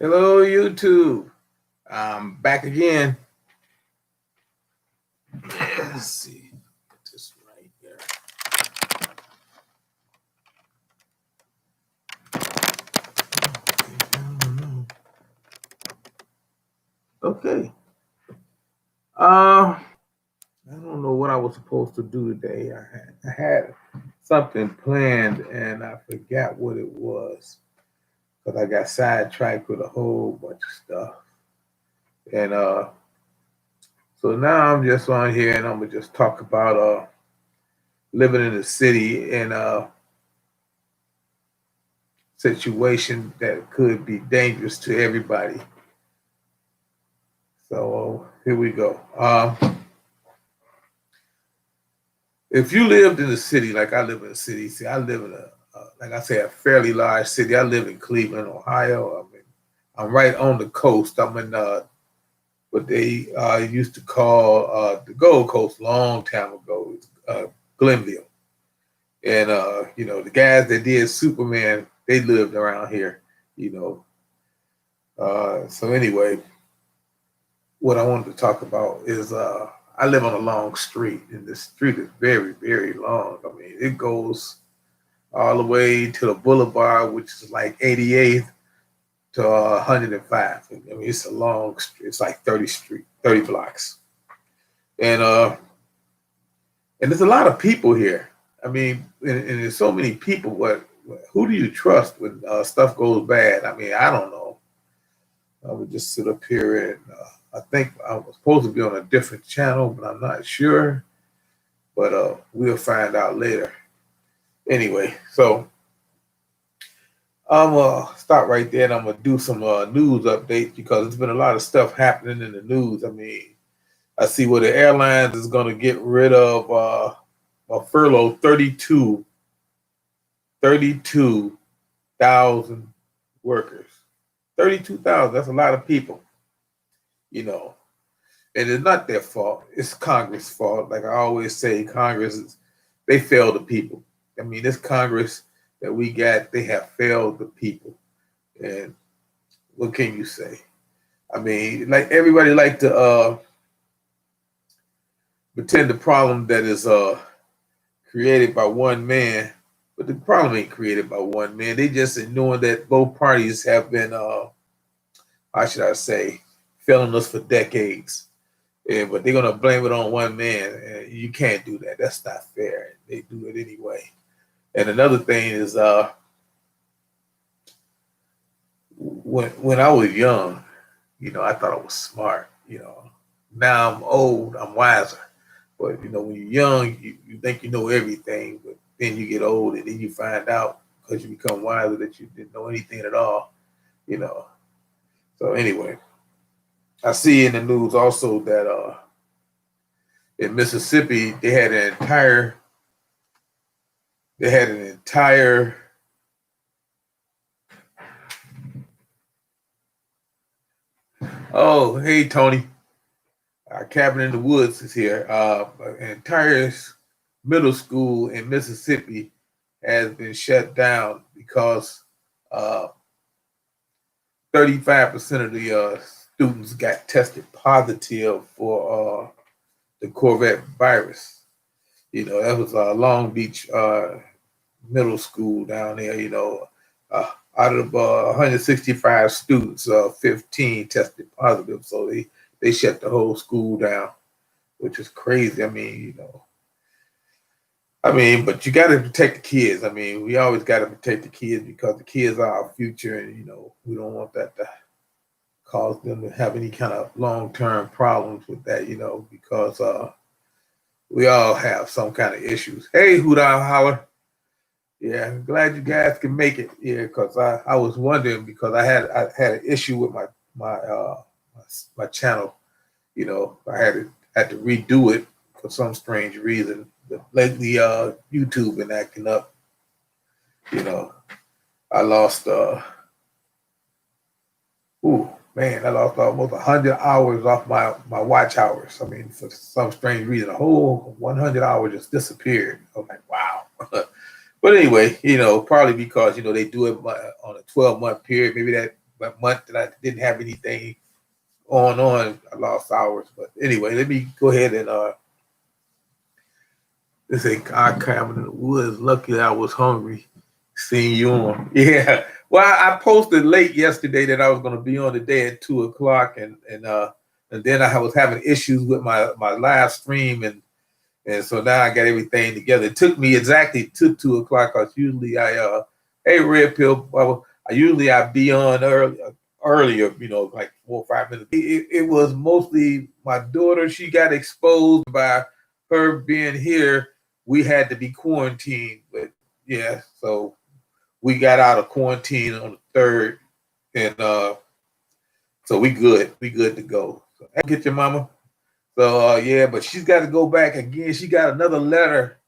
Hello, YouTube. I'm back again. Let's see. Put this right there. Okay. I don't know what I was supposed to do today. I had something planned and I forgot what it was because I got sidetracked with a whole bunch of stuff. And so now I'm just on here and I'm gonna just talk about living in the city and situation that could be dangerous to everybody. So here we go. If you lived in the city, like I live in a city, see, I live in like I say, a fairly large city. I live in Cleveland, Ohio. I mean, I'm right on the coast. I'm in what they used to call the Gold Coast long time ago, Glenville. And the guys that did Superman, they lived around here. You know, so anyway, what I wanted to talk about is I live on a long street, and the street is very, very long. I mean, it goes all the way to the boulevard, which is like 88th to 105. I mean, it's a long street. It's like 30 blocks, and there's a lot of people here. I mean, and there's so many people. Who do you trust when stuff goes bad? I mean, I don't know. I would just sit up here and I think I was supposed to be on a different channel, but I'm not sure. But we'll find out later. Anyway, so I'm gonna stop right there and I'm gonna do some news updates because there's been a lot of stuff happening in the news. I mean, I see where the airlines is gonna get rid of furlough 32,000 workers. 32,000, that's a lot of people, you know. And it's not their fault. It's Congress' fault. Like I always say, they failed the people. I mean, this Congress that we got, they have failed the people. And what can you say? I mean, like everybody like to pretend the problem that is created by one man, but the problem ain't created by one man. They just ignoring that both parties have been, how should I say, failing us for decades. Yeah, but they're gonna blame it on one man, and you can't do that. That's not fair. They do it anyway. And another thing is, when I was young, I thought I was smart. Now I'm old, I'm wiser. But when you're young, you think you know everything, but then you get old, and then you find out because you become wiser that you didn't know anything at all. You know. So anyway, I see in the news also that in Mississippi they had an entire oh, hey Tony, our cabin in the woods is here. An entire middle school in Mississippi has been shut down because 35% of the students got tested positive for the Corvette virus. That was Long Beach middle school down there. Out of 165 students, 15 tested positive, so they shut the whole school down, which is crazy. But you got to protect the kids. I mean, we always got to protect the kids because the kids are our future, and we don't want that to cause them to have any kind of long-term problems with that. Because we all have some kind of issues. Hey, Hoot Owl Holler. Yeah, I'm glad you guys can make it. Yeah, because I was wondering because I had an issue with my channel. I had to redo it for some strange reason. Lately, YouTube been acting up. I lost. I lost almost 100 hours off my watch hours. I mean, for some strange reason, a whole 100 hours just disappeared. I was like, wow. But anyway, probably because they do it on a 12-month period. Maybe that month that I didn't have anything on. I lost hours. But anyway, let me go ahead and this ain't I cabin in the woods. Lucky I was hungry. Seeing you on. Yeah. Well, I posted late yesterday that I was going to be on today at 2:00, and then I was having issues with my live stream, and so now I got everything together. It took me exactly to 2:00 because usually hey Red Pill, well, I be on earlier, like 4 or 5 minutes. It was mostly my daughter. She got exposed by her being here. We had to be quarantined, but yeah, so we got out of quarantine on the 3rd, and so we good to go. So, get your mama. So yeah, but she's got to go back again. She got another letter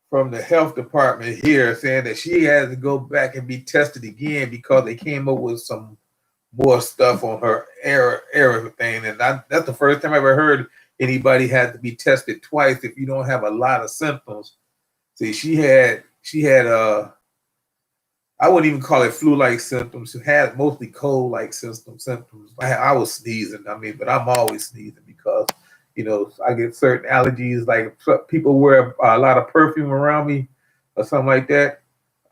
from the health department here saying that she has to go back and be tested again because they came up with some more stuff on her error thing, and that's the first time I ever heard anybody had to be tested twice if you don't have a lot of symptoms. See, she had I wouldn't even call it flu-like symptoms. She had mostly cold-like symptoms. I was sneezing. But I'm always sneezing because, I get certain allergies. Like people wear a lot of perfume around me or something like that.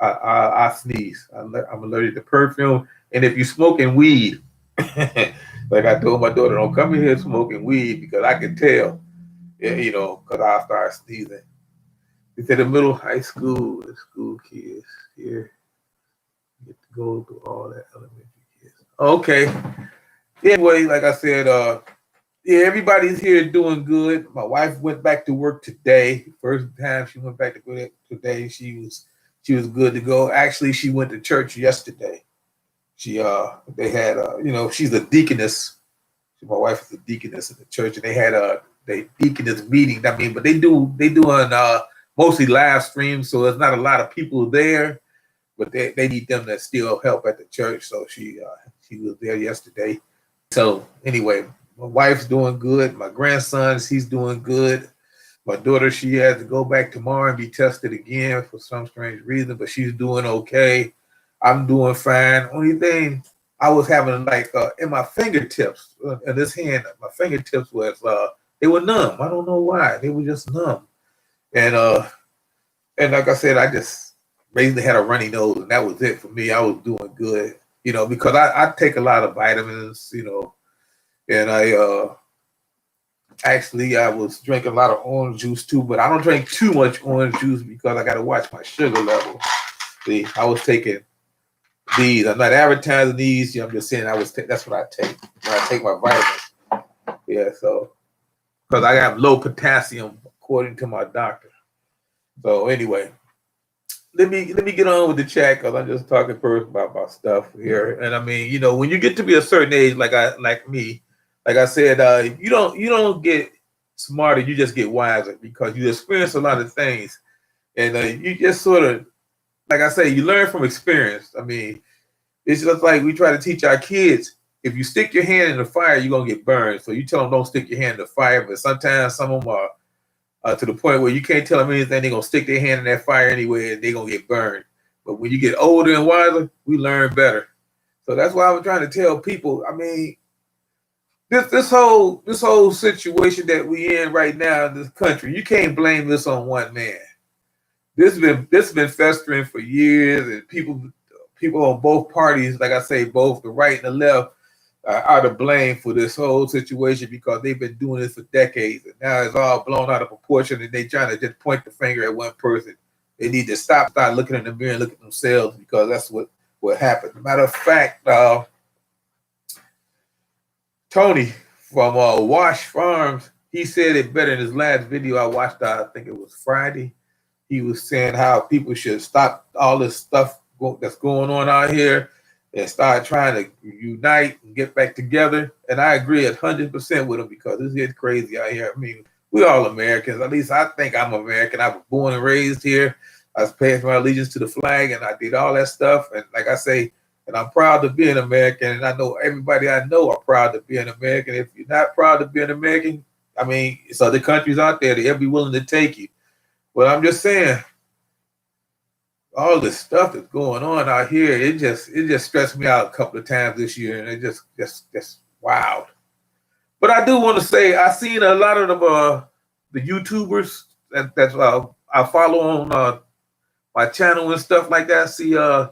I sneeze. I'm allergic to perfume. And if you're smoking weed, like I told my daughter, don't come in here smoking weed because I can tell, because I'll start sneezing. They said the middle high school kids here. Get to go through all that elementary kids. Okay. Anyway, like I said, everybody's here doing good. My wife went back to work today. First time she went back to work today. She was good to go. Actually, she went to church yesterday. They had she's a deaconess. My wife is a deaconess in the church, and they had a deaconess meeting. But they doing mostly live streams, so there's not a lot of people there. But they need them to still help at the church. So she was there yesterday. So anyway, my wife's doing good. My grandson, he's doing good. My daughter, she has to go back tomorrow and be tested again for some strange reason, but she's doing okay. I'm doing fine. Only thing I was having in my fingertips, in this hand, my fingertips was they were numb. I don't know why. They were just numb. And like I said, I just basically had a runny nose, and that was it for me. I was doing good, because I take a lot of vitamins, and I was drinking a lot of orange juice too, but I don't drink too much orange juice because I got to watch my sugar level. See, I was taking these. I'm not advertising these. I'm just saying that's what I take when I take my vitamins. Yeah, so because I have low potassium according to my doctor. So anyway. Let me get on with the chat because I'm just talking first about my stuff here. And when you get to be a certain age, like me, like I said, you don't get smarter, you just get wiser because you experience a lot of things, and you just sort of, like I say, you learn from experience. It's just like we try to teach our kids: if you stick your hand in the fire, you're gonna get burned. So you tell them don't stick your hand in the fire, but sometimes some of them are. To the point where you can't tell them anything, they're going to stick their hand in that fire anyway and they're going to get burned. But when you get older and wiser, we learn better. So that's why I'm trying to tell people, this whole situation that we in right now in this country, you can't blame this on one man. This has been festering for years, and people on both parties, like I say, both the right and the left, are to blame for this whole situation because they've been doing this for decades, and now it's all blown out of proportion, and they trying to just point the finger at one person. They need to start looking in the mirror and look at themselves because that's what happened. Matter of fact, Tony from Wash Farms, he said it better in his last video I watched. I think it was Friday. He was saying how people should stop all this stuff that's going on out here and start trying to unite and get back together. And I agree 100% with him because this is crazy out here. We all Americans. At least I think I'm American. I was born and raised here. I was paying for my allegiance to the flag, and I did all that stuff. And like I say, and I'm proud to be an American. And I know everybody I know are proud to be an American. If you're not proud to be an American, it's other countries out there. They'll be willing to take you. But I'm just saying, all this stuff that's going on out here, it just stressed me out a couple of times this year, and it just wild. But I do want to say I seen a lot of the YouTubers that I follow on my channel and stuff like that. I see a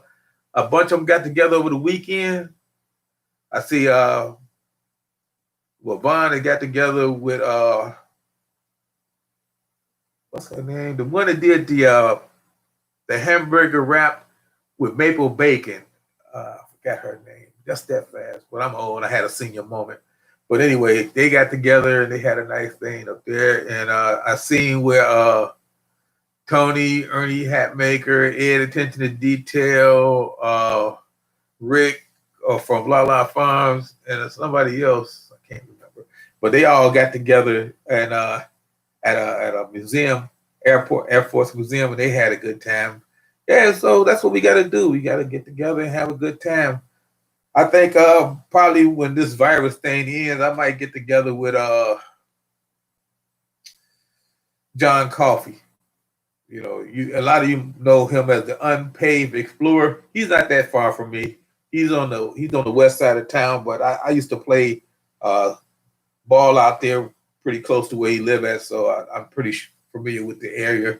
bunch of them got together over the weekend. I see Vaughn got together with what's her name? The one that did the hamburger wrap with maple bacon. I forgot her name. Just that fast. But I'm old. I had a senior moment. But anyway, they got together and they had a nice thing up there. And I seen where Tony, Ernie Hatmaker, Ed Attention to Detail, Rick from La La Farms, and somebody else, I can't remember. But they all got together and at a museum, Air Force Museum, and they had a good time. Yeah, so that's what we got to do. We got to get together and have a good time. I think probably when this virus thing ends, I might get together with John Coffey. You know, a lot of you know him as the Unpaved Explorer. He's not that far from me. He's on the west side of town, but I used to play ball out there pretty close to where he live at, so I'm pretty familiar with the area.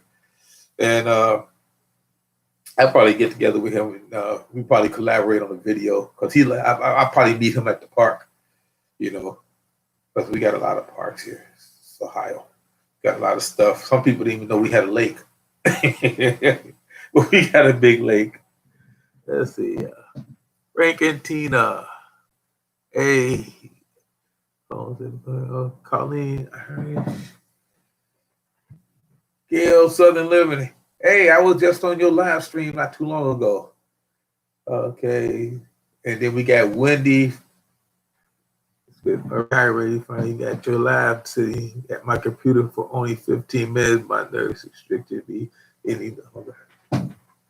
And I'll probably get together with him and we probably collaborate on a video because I'll probably meet him at the park, you know, because we got a lot of parks here. It's Ohio. Got a lot of stuff. Some people didn't even know we had a lake. But we got a big lake. Let's see. Rankin Tina. Hey. Colleen. Gail Southern Living. Hey, I was just on your live stream not too long ago. Okay. And then we got Wendy. You got your live sitting at my computer for only 15 minutes. My nerves restricted me any longer.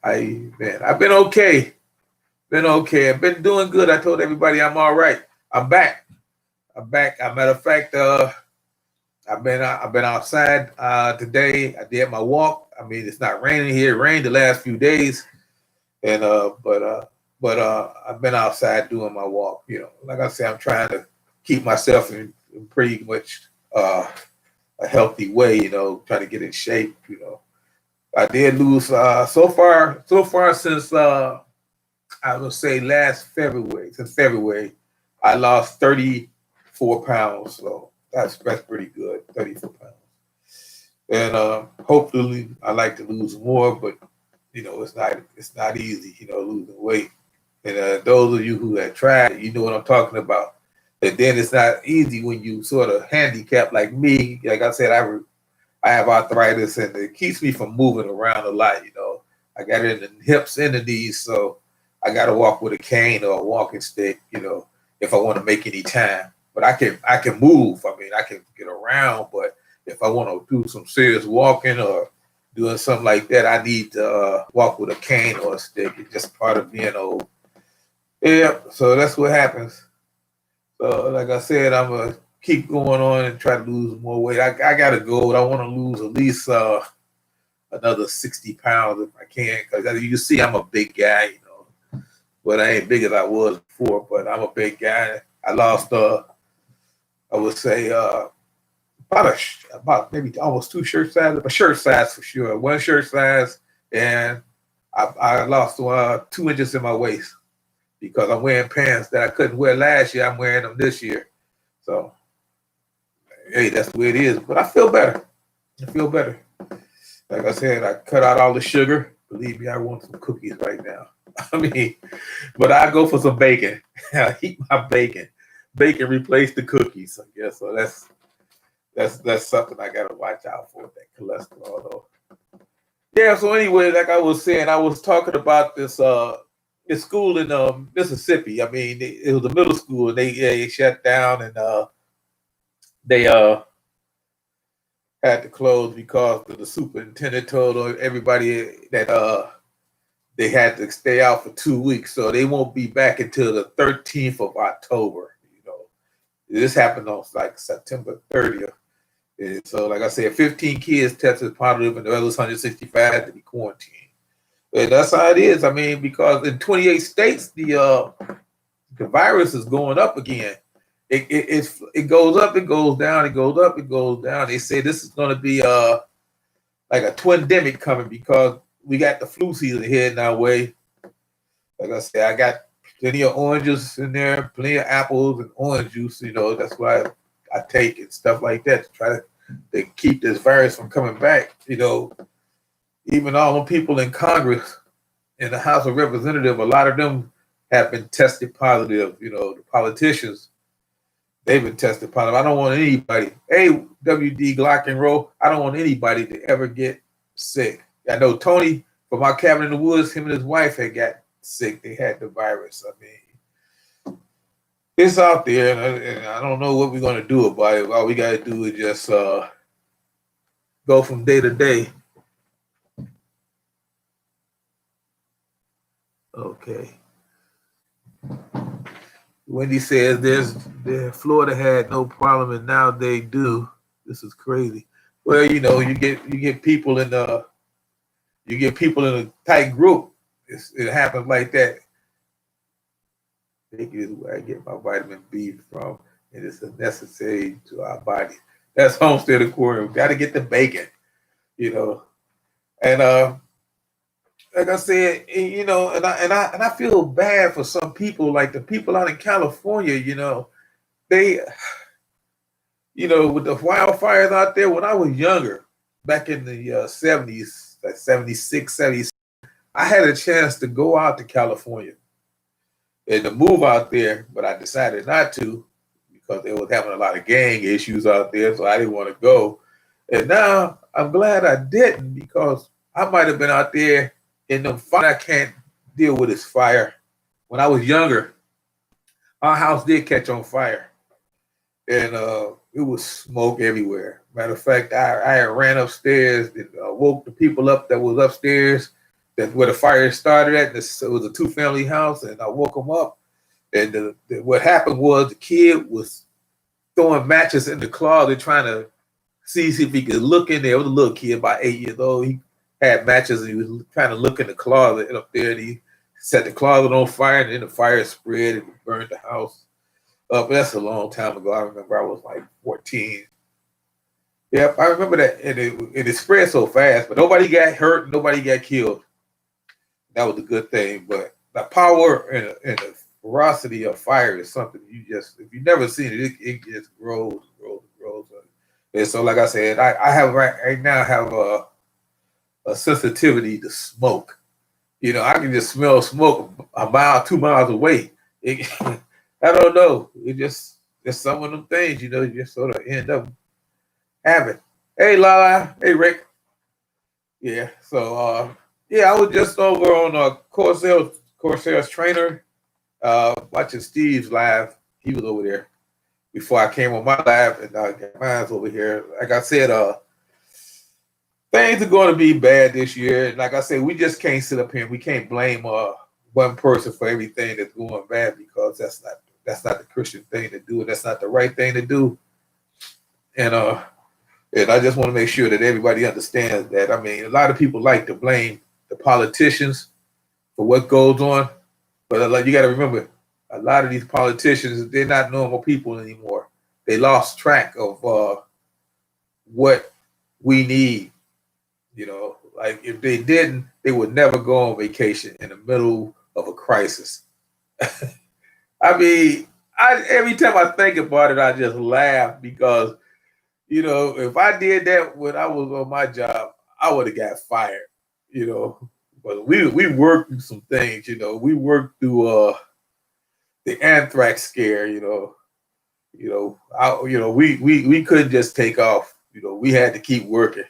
I've been okay. I've been doing good. I told everybody I'm all right. I'm back. As a matter of fact, I've been outside today. I did my walk. I mean, it's not raining here. It rained the last few days, and but I've been outside doing my walk. You know, like I said, I'm trying to keep myself in pretty much a healthy way. You know, trying to get in shape. You know, I did lose so far since I would say since February, I lost 34 pounds. So that's pretty good, 34 pounds. And hopefully I like to lose more, but you know, it's not easy, you know, losing weight. And those of you who have tried, you know what I'm talking about. And then it's not easy when you sort of handicapped like me. Like I said, I have arthritis and it keeps me from moving around a lot, you know. I got it in the hips and the knees, so I got to walk with a cane or a walking stick, you know, if I want to make any time. But I can move. I mean, I can get around, but if I want to do some serious walking or doing something like that, I need to walk with a cane or a stick. It's just part of being old. Yeah, so that's what happens. So like I said, I'm going to keep going on and try to lose more weight. I got a goal. I want to lose at least another 60 pounds if I can. Because you see, I'm a big guy, you know. But I ain't big as I was before, but I'm a big guy. I lost, I would say, about maybe almost 2 shirt sizes, a shirt size for sure, 1 shirt size, and I lost 2 inches in my waist because I'm wearing pants that I couldn't wear last year. I'm wearing them this year. So, hey, that's the way it is. But I feel better. Like I said, I cut out all the sugar. Believe me, I want some cookies right now. I mean, but I go for some bacon. I eat my bacon. Bacon replaced the cookies, I guess. So that's something I gotta watch out for, that cholesterol though. Yeah, so anyway, like I was saying, I was talking about this school in Mississippi. I mean, it was a middle school and they shut down and they had to close because the superintendent told everybody that they had to stay out for 2 weeks. So they won't be back until the 13th of October. You know, this happened on like September 30th. And so, like I said, 15 kids tested positive, and the others 165 to be quarantined. And that's how it is. I mean, because in 28 states, the virus is going up again. It goes up, it goes down, it goes up, it goes down. They say this is going to be like a twindemic coming because we got the flu season heading our way. Like I said, I got plenty of oranges in there, plenty of apples and orange juice. You know, that's why I take and stuff like that to try to keep this virus from coming back. You know, even all the people in Congress, in the House of Representatives, a lot of them have been tested positive. You know, the politicians, they've been tested positive. I don't want anybody, hey, WD Glock and Roll, I don't want anybody to ever get sick. I know Tony from our cabin in the woods, him and his wife had got sick. They had the virus. I mean, it's out there, and I don't know what we're going to do about it. All we got to do is just go from day to day. Okay. Wendy says Florida had no problem and now they do. This is crazy. Well, you know, you get people in a tight group. It happens like that. Thank you is where I get my vitamin B from, and it's necessary to our body. That's Homestead Aquarium. Got to get the bacon, you know, and like I said, you know, and I feel bad for some people, like the people out in California, you know, they, you know, with the wildfires out there. When I was younger, back in the 70s, like 76, 77, I had a chance to go out to California and to move out there, but I decided not to because they was having a lot of gang issues out there, so I didn't want to go. And now I'm glad I didn't because I might have been out there in the fire. I can't deal with this fire. When I was younger, our house did catch on fire, and it was smoke everywhere. Matter of fact, I ran upstairs and woke the people up that was upstairs, that where the fire started at. It was a two-family house, and I woke them up. And what happened was the kid was throwing matches in the closet, trying to see if he could look in there. It was a little kid, about 8 years old. He had matches and he was trying to look in the closet, and up there and he set the closet on fire, and then the fire spread and burned the house up. That's a long time ago. I remember I was like 14. Yep, I remember that, and it spread so fast, but nobody got hurt, nobody got killed. That was a good thing. But the power and the ferocity of fire is something if you've never seen it just grows and grows and grows. And so, like I said, I have right now have a sensitivity to smoke. You know, I can just smell smoke a mile, 2 miles away. I don't know. It just some of them things, you know, you just sort of end up having. Hey, Lala. Hey, Rick. Yeah. So, yeah, I was just over on Corsair's trainer, watching Steve's live. He was over there before I came on my live, and mine's over here. Like I said, things are going to be bad this year. And like I said, we just can't sit up here and we can't blame one person for everything that's going bad, because that's not the Christian thing to do, and that's not the right thing to do. And I just want to make sure that everybody understands that. I mean, a lot of people like to blame the politicians for what goes on, but you got to remember, a lot of these politicians, they're not normal people anymore. They lost track of what we need. You know, like if they didn't, they would never go on vacation in the middle of a crisis. I mean, every time I think about it, I just laugh because, you know, if I did that when I was on my job, I would have got fired. You know, but we worked through some things. You know, we worked through the anthrax scare. We couldn't just take off. You know, we had to keep working.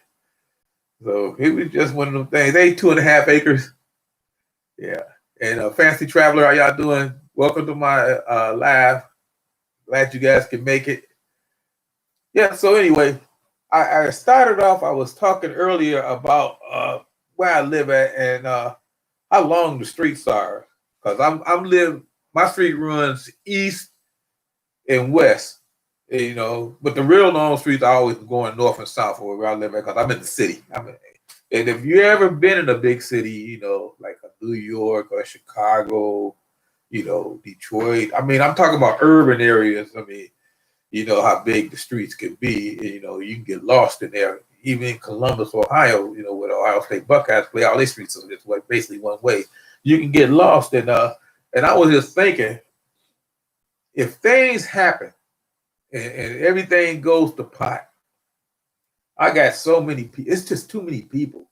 So it was just one of them things. They 2.5 acres. Yeah. And Fancy Traveler, how y'all doing? Welcome to my live. Glad you guys can make it. Yeah, so anyway, I started off, I was talking earlier about where I live at and how long the streets are. Because my street runs east and west. You know, but the real long streets are always going north and south where I live at, because I'm in the city. And if you ever been in a big city, like a New York or Chicago, Detroit. I mean, I'm talking about urban areas. I mean, you know how big the streets can be. You can get lost in there. Even in Columbus, Ohio, where the Ohio State Buckeyes play, all their streets are just basically one way. You can get lost. And I was just thinking, if things happen and everything goes to pot, I got so many people. It's just too many people.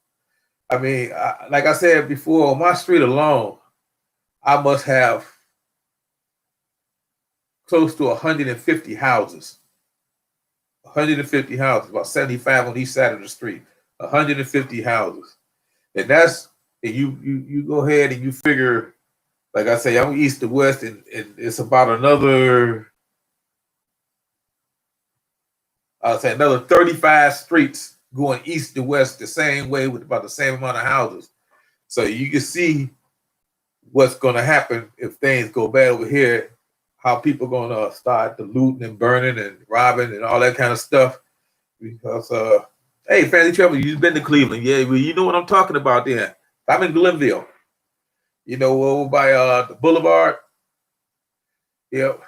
I mean, like I said before, on my street alone, I must have close to 150 houses. 150 houses, about 75 on each side of the street. 150 houses, and you go ahead and you figure, like I say, I'm east to west, and it's about another, I'll say another 35 streets going east to west the same way with about the same amount of houses. So you can see what's going to happen if things go bad over here, how people going to start the looting and burning and robbing and all that kind of stuff. Because, hey, Fancy Trevor, you've been to Cleveland. Yeah, well, you know what I'm talking about then. I'm in Glenville. Over by the Boulevard. Yep.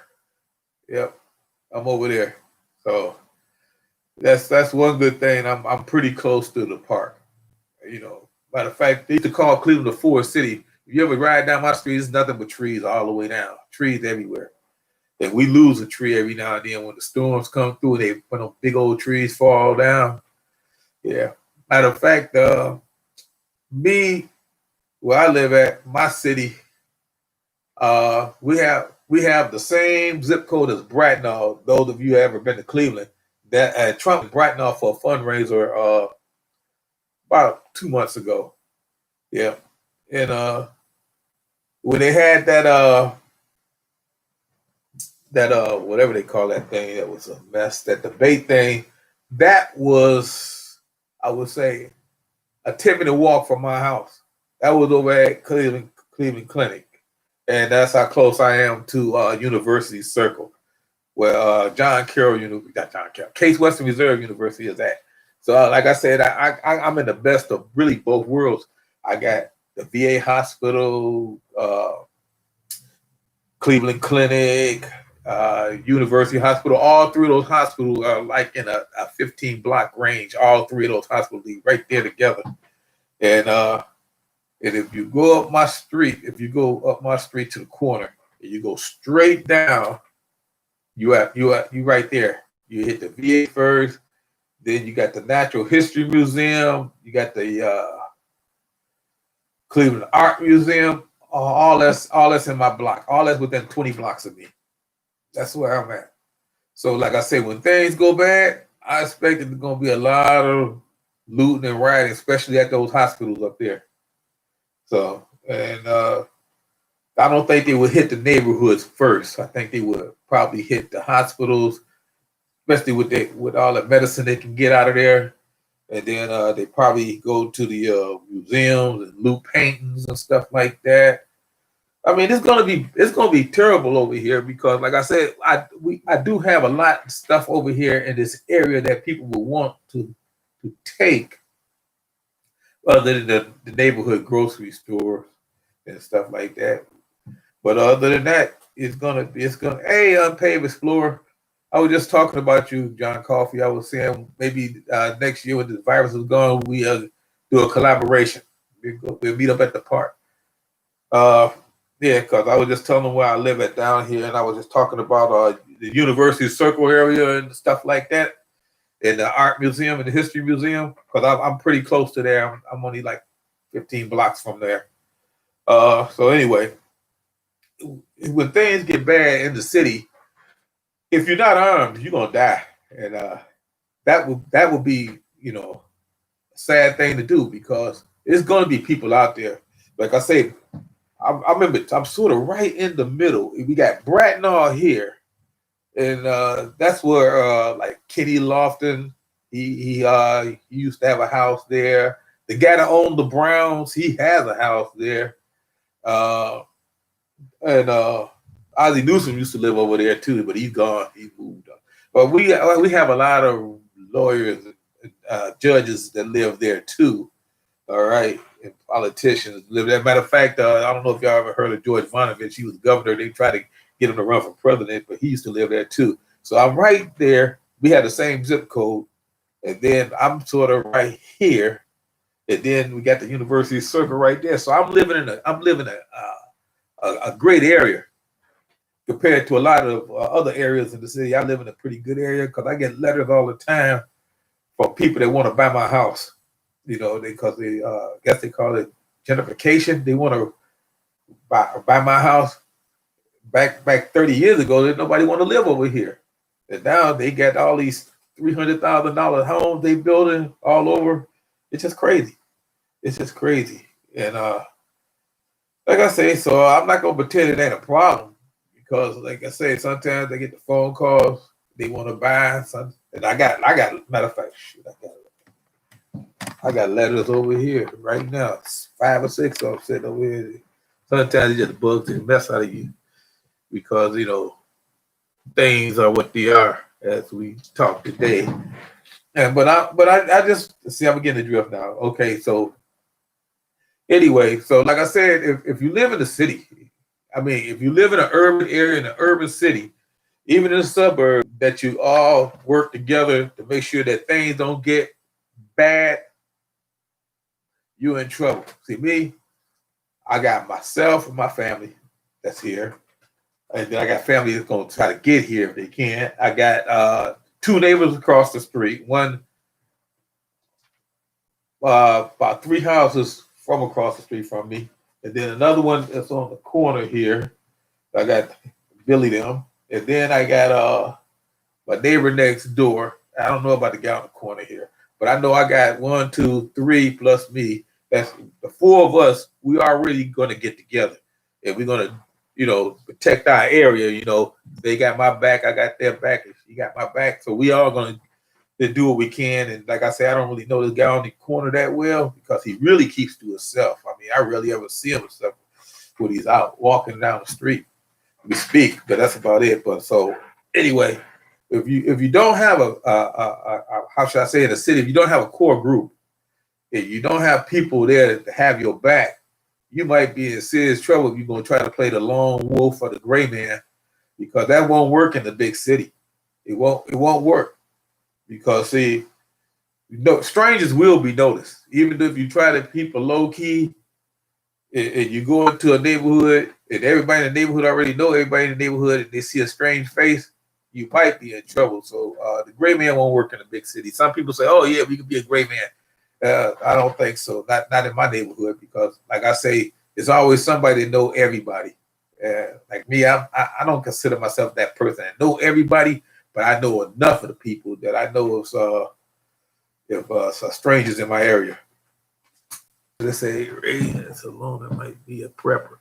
I'm over there. So that's one good thing. I'm pretty close to the park. Matter of fact, they used to call Cleveland the Forest City. If you ever ride down my street, it's nothing but trees all the way down. Trees everywhere. And we lose a tree every now and then when the storms come through and when those big old trees fall down. Yeah. Matter of fact, where I live at, my city, we have the same zip code as Bracknell. Those of you who have ever been to Cleveland, that Trump and Bracknell for a fundraiser about 2 months ago. Yeah. And when they had that whatever they call that thing, that was a mess, that debate thing, that was, I would say, a 10-minute walk from my house. That was over at Cleveland Clinic. And that's how close I am to University Circle, where Case Western Reserve University is at. So like I said, I'm in the best of really both worlds. I got the VA hospital, Cleveland Clinic, University Hospital. All three of those hospitals are like in a 15-block range. All three of those hospitals are right there together. And if you go up my street, to the corner, and you go straight down, you right there. You hit the VA first, then you got the Natural History Museum, you got the Cleveland Art Museum. All that's in my block. All that's within 20 blocks of me. That's where I'm at. So, like I say, when things go bad, I expect there's going to be a lot of looting and rioting, especially at those hospitals up there. So, and I don't think they would hit the neighborhoods first. I think they would probably hit the hospitals, especially with all the medicine they can get out of there. And then they probably go to the museums and loot paintings and stuff like that. I mean, it's gonna be terrible over here because, like I said, I do have a lot of stuff over here in this area that people will want to take, other than the neighborhood grocery stores and stuff like that. But other than that, it's gonna. Hey, Unpaved Explorer, I was just talking about you, John Coffey. I was saying maybe next year when the virus is gone, we do a collaboration. We'll meet up at the park. Yeah, because I was just telling them where I live at down here, and I was just talking about the University Circle area and stuff like that, and the Art Museum and the History Museum, because I'm pretty close to there. I'm only like 15 blocks from there. So anyway, when things get bad in the city, if you're not armed, you're gonna die, and that would be a sad thing to do because there's gonna be people out there. Like I say, I remember I'm sort of right in the middle. We got Bracknell here, and that's where like Kenny Lofton, he used to have a house there. The guy that owned the Browns, he has a house there, and Ozzie Newsome used to live over there too, but he's gone. He moved on. But we have a lot of lawyers and judges that live there too. All right, and politicians live. As a matter of fact, I don't know if y'all ever heard of George Vonovich. He was governor. They tried to get him to run for president, but he used to live there too. So I'm right there. We had the same zip code, and then I'm sort of right here, and then we got the University Circle right there. So I'm living a great area compared to a lot of other areas in the city. I live in a pretty good area because I get letters all the time from people that want to buy my house. You know, because they guess they call it gentrification. They want to buy my house. Back 30 years ago, there's nobody want to live over here, and now they got all these $300,000 homes they building all over. It's just crazy. It's just crazy. And like I say, so I'm not gonna pretend it ain't a problem because, like I say, sometimes they get the phone calls they want to buy something, and I got matter of fact, shoot, I got letters over here right now. It's 5 or 6 of them sitting over here. Sometimes it just bugs the mess out of you because things are what they are as we talk today. And but I just see I'm getting the drift now. Okay, so anyway, so like I said, if you live in the city, I mean, if you live in an urban area in an urban city, even in a suburb, that you all work together to make sure that things don't get bad, you're in trouble. See me, I got myself and my family that's here. And then I got family that's gonna try to get here if they can. I got 2 neighbors across the street, one about 3 houses from across the street from me, and then another one that's on the corner here. I got Billy them, and then I got my neighbor next door. I don't know about the guy on the corner here, but I know I got 1, 2, 3 plus me. That's the 4 of us. We already going to get together, and we're going to, protect our area. They got my back, I got their back. If you got my back, so we all going to do what we can. And like I said, I don't really know this guy on the corner that well because he really keeps to himself. I mean, I rarely ever see him except when he's out walking down the street. We speak, but that's about it. But so anyway, if you don't have a how should I say in the city, if you don't have a core group, if you don't have people there to have your back, you might be in serious trouble if you're going to try to play the lone wolf or the gray man, because that won't work in the big city. It won't work because see, strangers will be noticed. Even if you try to keep a low key and you go into a neighborhood and everybody in the neighborhood already know everybody in the neighborhood and they see a strange face, you might be in trouble. So the gray man won't work in a big city. Some people say, oh yeah, we could be a gray man. I don't think so. Not in my neighborhood, because like I say, there's always somebody that know everybody. Like me, I don't consider myself that person. I know everybody, but I know enough of the people that I know if strangers in my area. Let's say Ray Salona might be a prepper.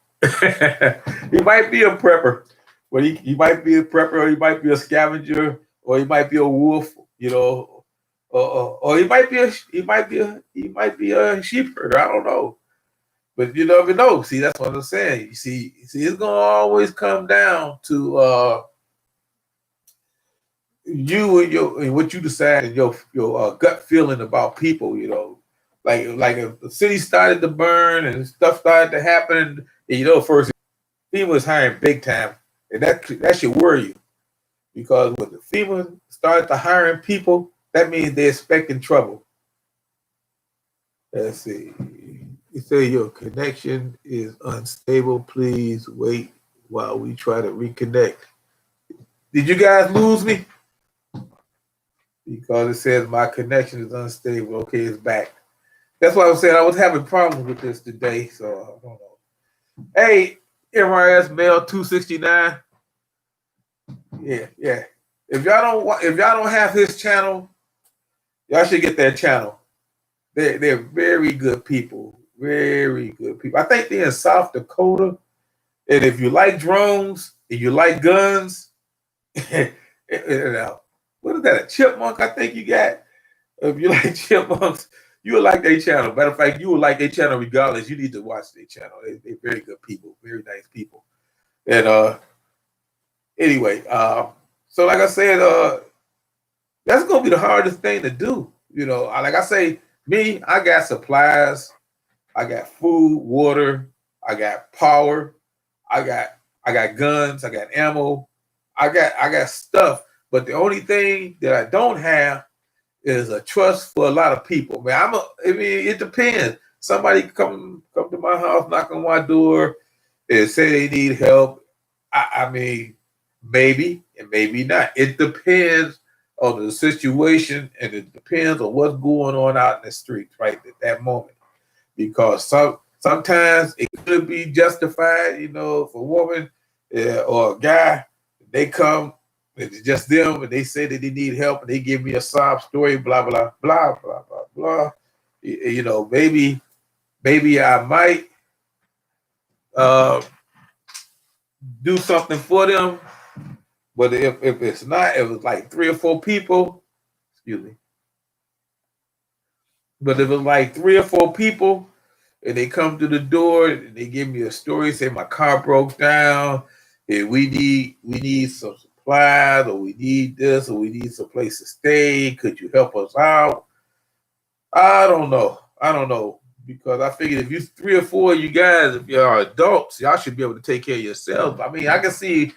He might be a prepper, but he might be a prepper, or he might be a scavenger, or he might be a wolf, or he might be a sheep herder. I don't know, but you never know. See, that's what I'm saying. You see, it's gonna always come down to you and what you decide and your gut feeling about people. Like if the city started to burn and stuff started to happen, and first FEMA was hiring big time, and that should worry you, because when the FEMA started to hiring people, that means they're expecting trouble. Let's see. You say your connection is unstable. Please wait while we try to reconnect. Did you guys lose me? Because it says my connection is unstable. Okay, it's back. That's why I was saying I was having problems with this today, so I don't know. Hey, MRS Mail 269. Yeah. If y'all don't have his channel, y'all should get that channel. They're very good people. Very good people. I think they're in South Dakota. And if you like drones and you like guns, what is that? A chipmunk? I think you got. If you like chipmunks, you would like their channel. Matter of fact, you would like their channel regardless. You need to watch their channel. They're very good people, very nice people. And anyway, so like I said, that's gonna be the hardest thing to do. Like I say, Me, I got supplies. I got food, water. I got power. I got I got guns. I got ammo. I got stuff. But the only thing that I don't have is a trust for a lot of people. Man, I mean, it depends. Somebody come to my house, knock on my door, and say they need help. I mean, maybe and maybe not. It depends on the situation, and it depends on what's going on out in the streets right at that moment. Because sometimes it could be justified, you know, if a woman or a guy, they come, it's just them, and they say that they need help, and they give me a sob story, blah blah blah blah blah blah. You know, maybe I might uh, do something for them. But if it's not, if it's like 3 or 4 people, excuse me. But if it's like 3 or 4 people and they come to the door and they give me a story, say my car broke down, and we need some supplies, or we need this, or we need some place to stay. Could you help us out? I don't know. I don't know. Because I figured if you 3 or 4 of you guys, if you're adults, y'all should be able to take care of yourselves. I mean, I can see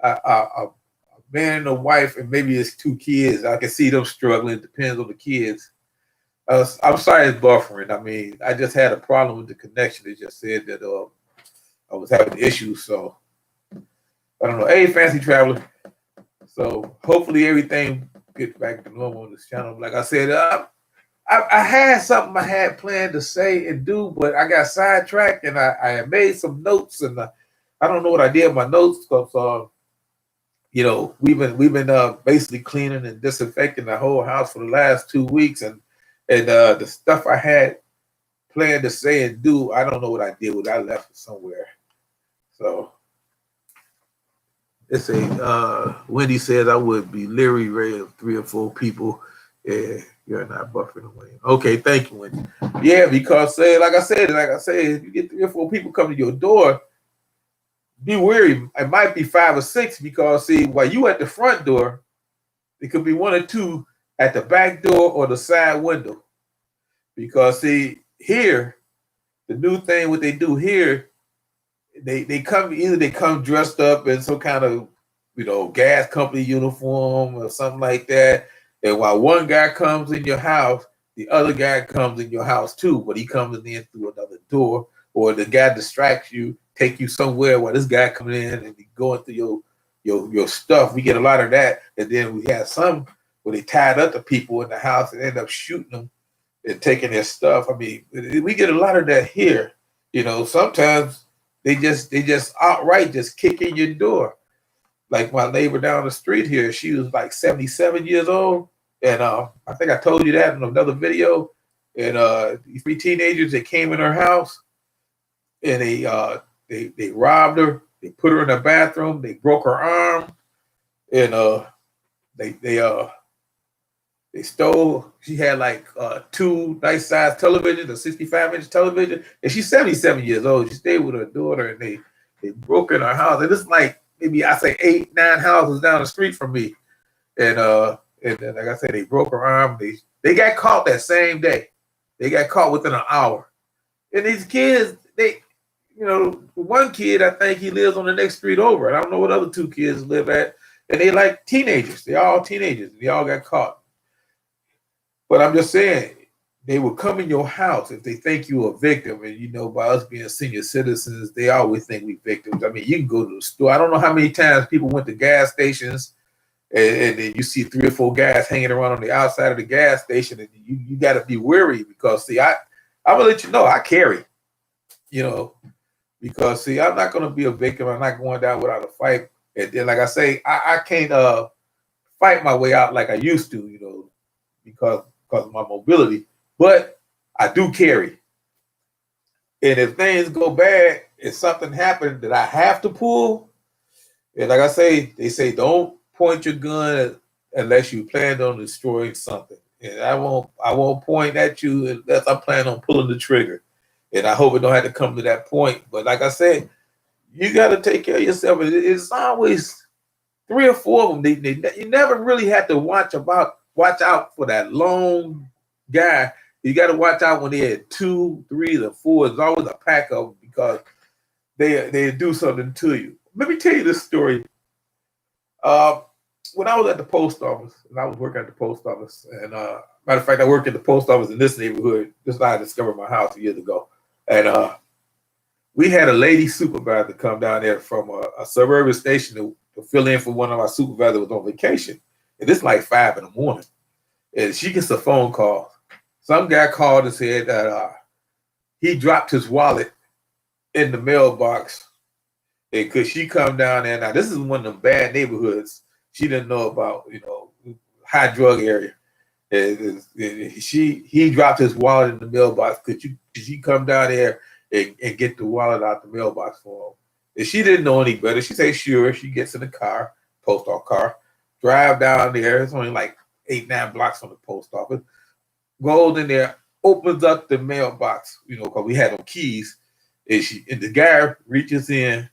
a man and a wife, and maybe it's 2 kids. I can see them struggling. It depends on the kids. I'm sorry it's buffering. I mean, I just had a problem with the connection. It just said that I was having issues. So I don't know. Hey, fancy traveler. So hopefully everything gets back to normal on this channel. Like I said, I had something I had planned to say and do, but I got sidetracked, and I had made some notes, and I don't know what I did with my notes because you know, we've been basically cleaning and disinfecting the whole house for the last 2 weeks, and the stuff I had planned to say and do, I don't know what I did with it. I left it somewhere. So it's a Wendy says I would be leery Ray of 3 or 4 people. Yeah, you're not buffering away. Okay, thank you, Wendy. Yeah, because like I said, if you get 3 or 4 people coming to your door, be wary. It might be 5 or 6 because see, while you at the front door, it could be 1 or 2 at the back door or the side window. Because see, here, the new thing what they do here, they come either they come dressed up in some kind of gas company uniform or something like that. And while one guy comes in your house, the other guy comes in your house too, but he comes in through another door, or the guy distracts you, take you somewhere while this guy coming in and going through your stuff. We get a lot of that, and then we have some where they tied up the people in the house and end up shooting them and taking their stuff. I mean, we get a lot of that here. You know, sometimes they just outright just kick in your door. Like my neighbor down the street here, she was like 77 years old, and I think I told you that in another video. And these 3 teenagers, they came in her house, and they robbed her. They put her in the bathroom. They broke her arm, and they they stole. She had like 2 nice size televisions, a 65-inch television, and she's 77 years old. She stayed with her daughter, and they broke in her house. And it's like maybe I say 8, 9 houses down the street from me. And then, like I said, they broke her arm. They got caught that same day. They got caught within an hour. And these kids, one kid, I think he lives on the next street over. And I don't know what other 2 kids live at. And they like teenagers. They're all teenagers. They all got caught. But I'm just saying, they will come in your house if they think you're a victim. And, by us being senior citizens, they always think we victims. I mean, you can go to the store. I don't know how many times people went to gas stations and then you see 3 or 4 guys hanging around on the outside of the gas station. And you got to be wary because, see, I'm going to let you know, I carry, because, see, I'm not going to be a victim. I'm not going down without a fight. And then, like I say, I can't fight my way out like I used to, because of my mobility, but I do carry. And if things go bad, if something happened that I have to pull, and like I say, they say don't point your gun unless you plan on destroying something. And I won't point at you unless I plan on pulling the trigger. And I hope it don't have to come to that point. But like I said, you got to take care of yourself. It's always 3 or 4 of them. You never really have to watch out for that lone guy You got to watch out when they had 2, 3, or 4. There's always a pack of them because they do something to you. Let me tell you this story. When I was at the post office, and I was working at the post office, and matter of fact, I worked at the post office in this neighborhood. This is how I discovered my house years ago. And we had a lady supervisor come down there from a suburban station to fill in for one of our supervisors who was on vacation. And it's like 5 in the morning. And she gets a phone call. Some guy called and said that he dropped his wallet in the mailbox. And could she come down there? Now, this is one of them bad neighborhoods she didn't know about, high drug area. And he dropped his wallet in the mailbox. Could she come down there and get the wallet out the mailbox for him? And she didn't know any better. She said, sure. She gets in the car, post office car, drive down there. It's only like 8, 9 blocks from the post office. Goes in there, opens up the mailbox, because we had no keys. And the guy reaches in,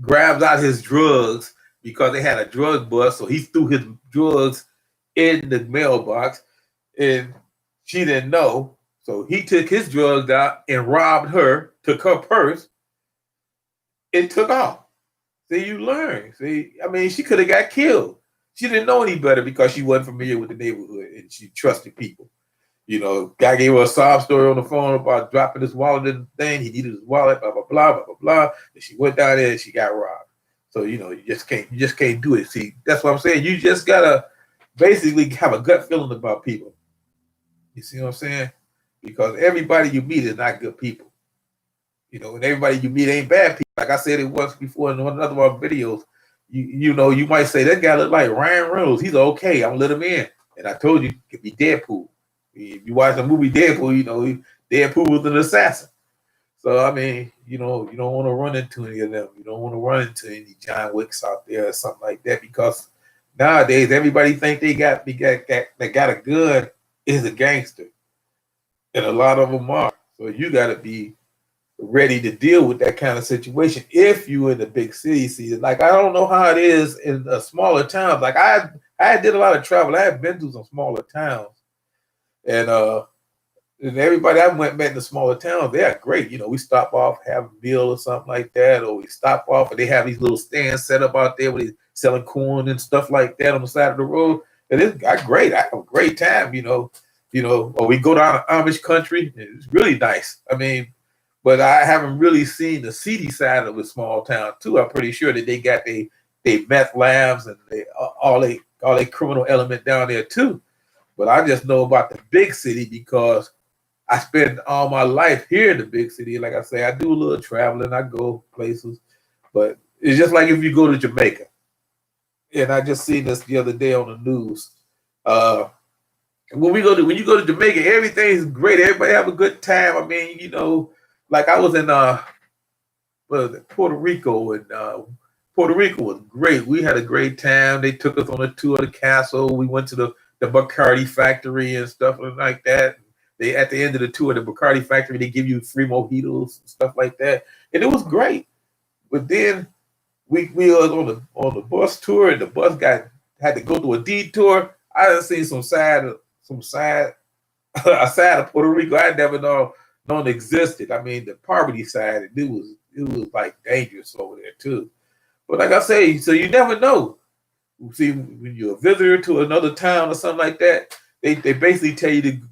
grabs out his drugs because they had a drug bust. So he threw his drugs in the mailbox, and she didn't know. So he took his drugs out and robbed her, took her purse, and took off. See, you learn. See, I mean, she could have got killed. She didn't know any better because she wasn't familiar with the neighborhood and she trusted people. Guy gave her a sob story on the phone about dropping his wallet in the thing. He needed his wallet, blah, blah, blah, blah, blah, blah. And she went down there and she got robbed. So, you just can't do it. See, that's what I'm saying. You just gotta basically have a gut feeling about people. You see what I'm saying? Because everybody you meet is not good people. And everybody you meet ain't bad people. Like I said it once before in another one of my videos. You might say, that guy look like Ryan Reynolds. He's okay. I'm gonna let him in. And I told you, it could be Deadpool. If you watch the movie Deadpool, Deadpool was an assassin. So, I mean, you don't want to run into any of them. You don't want to run into any John Wicks out there or something like that, because nowadays everybody think they got a gun is a gangster. And a lot of them are. So you got to be ready to deal with that kind of situation if you're in the big city. See, like, I don't know how it is in smaller towns. Like, I did a lot of travel. I have been to some smaller towns. And everybody I met in the smaller towns, they are great. We stop off, have a meal or something like that, or we stop off and they have these little stands set up out there where they're selling corn and stuff like that on the side of the road. And it's great. I have a great time, or we go down to Amish country. It's really nice. I mean, but I haven't really seen the seedy side of a small town too. I'm pretty sure that they got they meth labs and all they criminal element down there too. But I just know about the big city because I spend all my life here in the big city. Like I say, I do a little traveling. I go places. But it's just like if you go to Jamaica. And I just seen this the other day on the news. When you go to Jamaica, everything's great. Everybody have a good time. I mean, like I was in Puerto Rico, and Puerto Rico was great. We had a great time. They took us on a tour of the castle. We went to the Bacardi factory and stuff like that. They, at the end of the tour, the Bacardi factory, they give you free mojitos and stuff like that, and it was great. But then we was on the bus tour, and the bus had to go through a detour. I done seen a side of Puerto Rico I never known existed. I mean, the poverty side, it was like dangerous over there too. But like I say, so you never know. See, when you're a visitor to another town or something like that, they basically tell you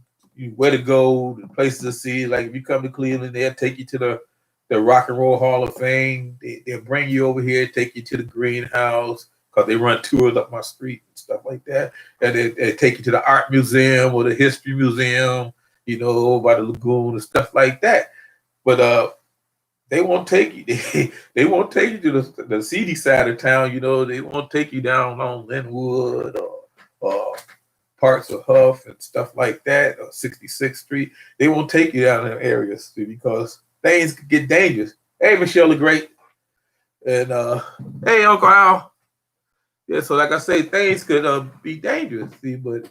where to go, the places to see. Like if you come to Cleveland, they'll take you to the Rock and Roll Hall of Fame. They'll bring you over here, take you to the greenhouse, because they run tours up my street and stuff like that. And they take you to the art museum or the history museum, by the lagoon and stuff like that. But they won't take you. They won't take you to the seedy side of town. They won't take you down on Linwood or parts of Huff and stuff like that, or 66th Street. They won't take you down in areas because things could get dangerous. Hey, Michelle the Great. And hey, Uncle Al. Yeah, so like I say, things could be dangerous. See, but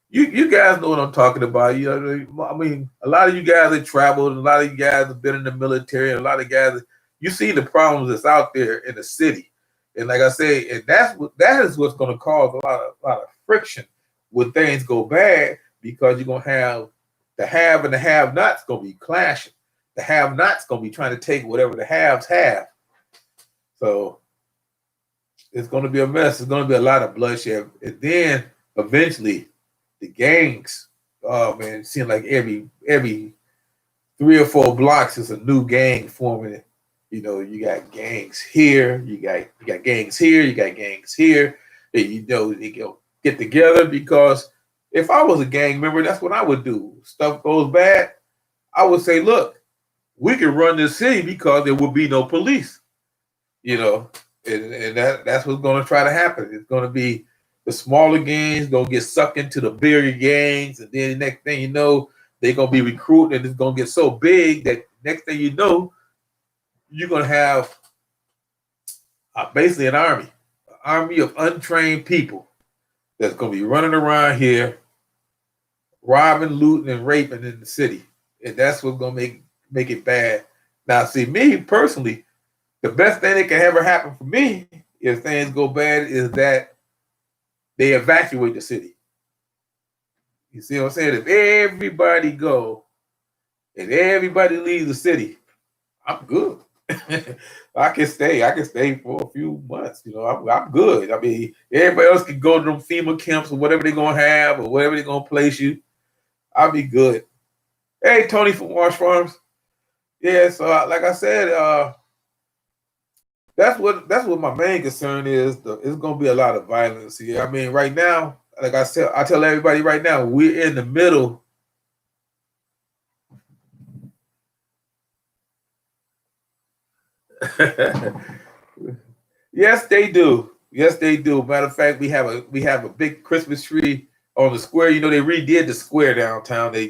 you guys know what I'm talking about. I mean, a lot of you guys have traveled, a lot of you guys have been in the military, and a lot of guys, you see the problems that's out there in the city. And like I say, and that is what's going to cause a lot of friction when things go bad, because you're going to have The have and the have-nots gonna be clashing. The have-nots gonna be trying to take whatever the haves have. So it's gonna be a mess. It's gonna be a lot of bloodshed. And then eventually the gangs, oh man, it seems like every 3 or 4 blocks is a new gang forming. You know, you got gangs here, you got gangs here, you got gangs here. And you know, they go get together because if I was a gang member, that's what I would do. Stuff goes bad, I would say, look, we can run this city because there will be no police. You know, and that's what's going to try to happen. It's going to be the smaller gangs going to get sucked into the bigger gangs, and then the next thing you know, they're going to be recruited, and it's going to get so big that next thing you know, you're going to have basically an army of untrained people that's going to be running around here, robbing, looting, and raping in the city. And that's what's going to make it bad. Now, see, me personally, the best thing that can ever happen for me if things go bad is that they evacuate the city. You see what I'm saying? If everybody go and everybody leaves the city, I'm good. I can stay for a few months. You know, I'm good. I mean, everybody else can go to them FEMA camps or whatever they're gonna have or whatever they're gonna place you. I'll be good. Hey, Tony from Wash Farms. Yeah, so like I said, that's what my main concern is. It's gonna be a lot of violence here. I mean, right now, like I said, I tell everybody right now, we're in the middle. Yes, they do. Yes, they do. Matter of fact, we have a big Christmas tree on the square. You know, they redid the square downtown. They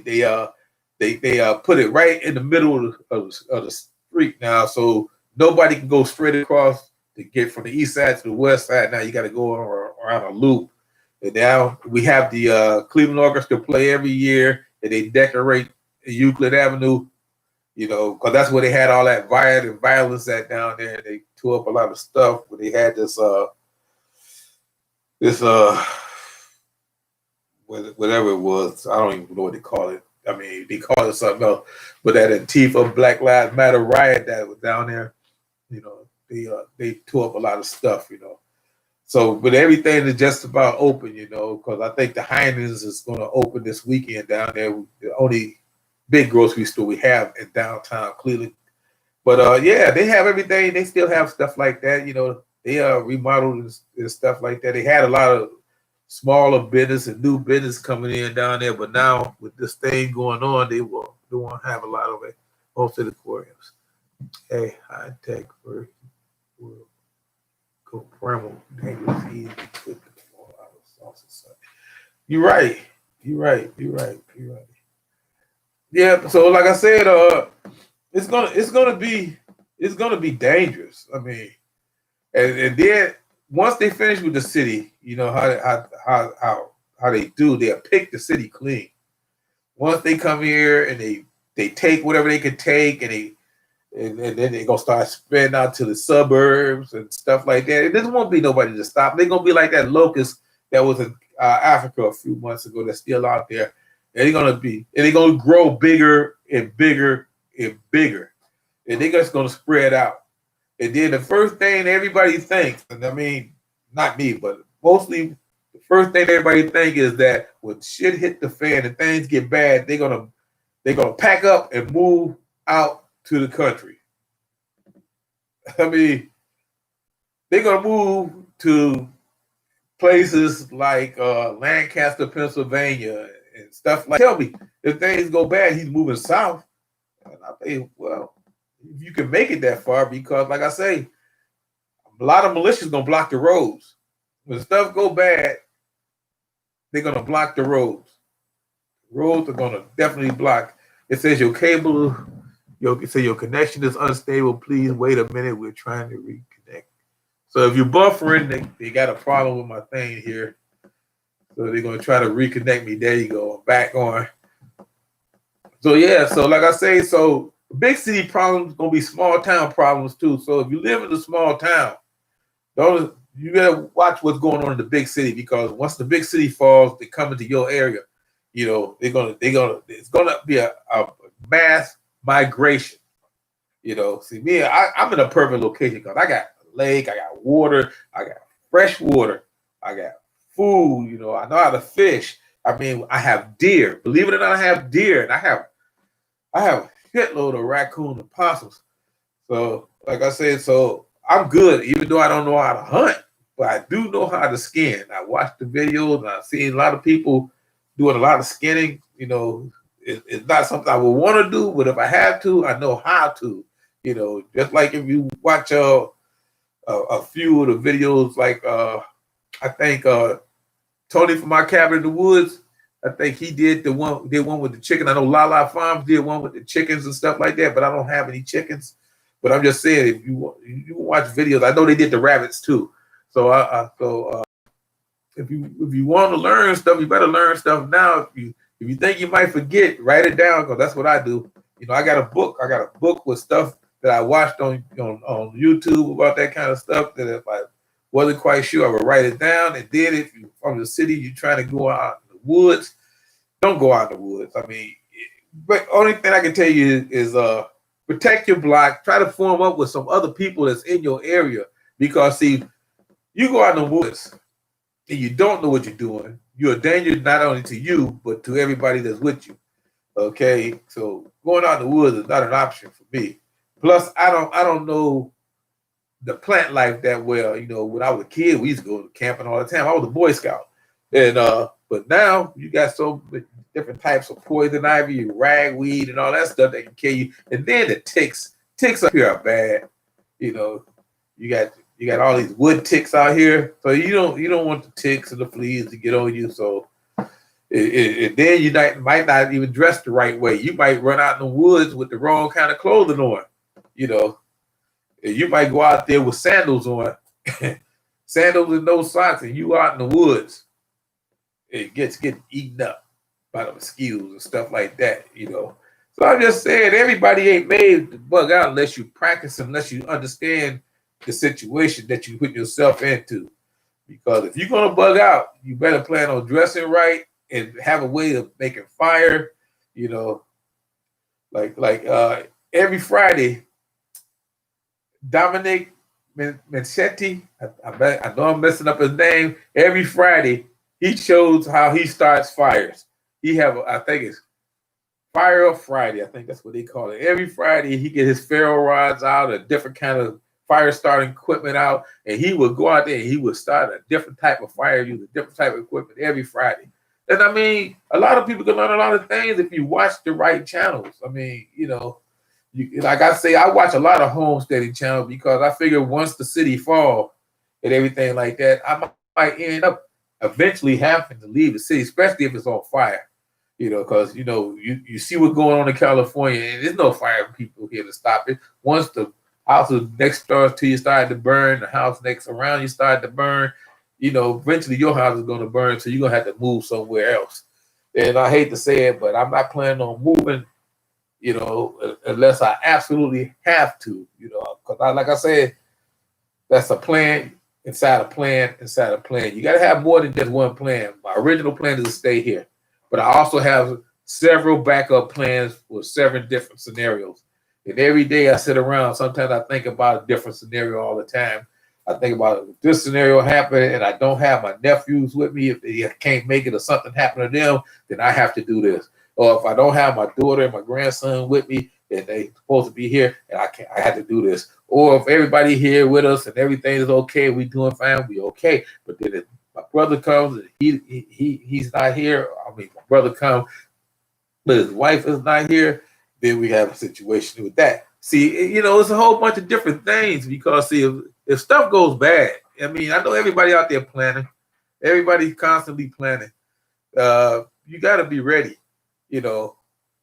put it right in the middle of the street now, so nobody can go straight across to get from the east side to the west side. Now you got to go around a loop. And now we have the Cleveland Orchestra play every year, and they decorate Euclid Avenue. You know, because that's where they had all that riot and violence at down there. They tore up a lot of stuff. But they had this whatever it was. I don't even know what they call it. I mean, they call it something else. But that Antifa Black Lives Matter riot that was down there, you know, they tore up a lot of stuff, you know. So, but everything is just about open, you know, because I think the Heinen's is going to open this weekend down there. The only big grocery store we have in downtown Cleveland. But yeah, they have everything. They still have stuff like that, you know. They remodeled and stuff like that. They had a lot of smaller business and new business coming in down there, but now with this thing going on, they won't have a lot of it. Most of the aquariums. Hey, high tech for go primal dangerous easy. You're right. Yeah, so like I said, it's gonna be dangerous. I mean, and then once they finish with the city, you know how they do, they'll pick the city clean. Once they come here and they take whatever they can take, and then they're gonna start spreading out to the suburbs and stuff like that. And there won't be nobody to stop. They're gonna be like that locust that was in Africa a few months ago that's still out there. And they're gonna grow bigger and bigger and bigger. And they're just gonna spread out. And then the first thing everybody thinks, and I mean, not me, but mostly the first thing everybody think is that when shit hit the fan and things get bad, they're gonna pack up and move out to the country. I mean, they're gonna move to places like Lancaster, Pennsylvania, and stuff like. Tell me, if things go bad, he's moving south. And I think, well, if you can make it that far, because like I say, a lot of militias gonna block the roads. When stuff go bad, they're gonna block the roads. Roads are gonna definitely block. It says your cable, your connection is unstable. Please wait a minute. We're trying to reconnect. So if you're buffering, they got a problem with my thing here. So they're gonna try to reconnect me. There you go. I'm back on. So yeah, so like I say, so big city problems gonna be small town problems too. So if you live in a small town, you gotta watch what's going on in the big city, because once the big city falls, they come into your area. You know, it's gonna be a mass migration. You know, see me, I'm in a perfect location because I got a lake, I got water, I got fresh water, I got food. You know, I know how to fish. I mean, I have deer. Believe it or not, I have deer, and I have a shitload of raccoon and possums. So, like I said, so I'm good, even though I don't know how to hunt, but I do know how to skin. I watched the videos and I've seen a lot of people doing a lot of skinning. You know, it's not something I would want to do, but if I have to, I know how to. You know, just like if you watch a few of the videos, like I think Tony from My Cabin in the Woods. I think he did one with the chicken. I know Lala Farms did one with the chickens and stuff like that, but I don't have any chickens. But I'm just saying, if you watch videos, I know they did the rabbits too. So if you want to learn stuff, you better learn stuff now. If you think you might forget, write it down because that's what I do. You know, I got a book. I got a book with stuff that I watched on YouTube about that kind of stuff. That if I wasn't quite sure, I would write it down. And then if you're from the city, you're trying to go out in the woods, don't go out in the woods. I mean, but only thing I can tell you is protect your block. Try to form up with some other people that's in your area. Because see, you go out in the woods and you don't know what you're doing, you're a danger not only to you, but to everybody that's with you. Okay. So going out in the woods is not an option for me. Plus, I don't know the plant life that well. You know, when I was a kid, we used to go camping all the time. I was a Boy Scout. And but now you got so many different types of poison ivy, ragweed, and all that stuff that can kill you. And then the ticks. Ticks up here are bad. You know, you got all these wood ticks out here. So you don't want the ticks and the fleas to get on you. So then you might not even dress the right way. You might run out in the woods with the wrong kind of clothing on. You know, you might go out there with sandals on, sandals and no socks, and you out in the woods. It gets getting eaten up by the mosquitoes and stuff like that, you know. So I'm just saying, everybody ain't made to bug out unless you practice, unless you understand the situation that you put yourself into. Because if you're gonna bug out, you better plan on dressing right and have a way of making fire, you know. Like every Friday, Dominic Menchetti, I know I'm messing up his name. Every Friday, he shows how he starts fires. I think it's Fire Up Friday. I think that's what they call it. Every Friday, he get his ferro rods out, a different kind of fire starting equipment out, and he would go out there and he would start a different type of fire, use a different type of equipment every Friday. And I mean, a lot of people can learn a lot of things if you watch the right channels. I mean, you know, like I say, I watch a lot of homesteading channels because I figure once the city fall and everything like that, I might end up eventually having to leave the city, especially if it's on fire. You know, because you know you see what's going on in California, and there's no fire people here to stop it. Once the houses next door to you started to burn, the house next around you started to burn, you know, eventually your house is going to burn, so you're going to have to move somewhere else. And I hate to say it, but I'm not planning on moving, you know, unless I absolutely have to, you know, because like I said, that's a plan inside a plan inside a plan. You got to have more than just one plan. My original plan is to stay here, but I also have several backup plans for several different scenarios. And every day I sit around, sometimes I think about a different scenario all the time. I think about if this scenario happened and I don't have my nephews with me, if they can't make it or something happened to them, then I have to do this. Or if I don't have my daughter and my grandson with me, and they supposed to be here, and I had to do this. Or if everybody here with us and everything is okay, we doing fine, we okay. But then if my brother comes and he's not here, I mean my brother comes, but his wife is not here, then we have a situation with that. See, you know, it's a whole bunch of different things because see, if stuff goes bad, I mean, I know everybody out there planning, everybody's constantly planning. You got to be ready, you know,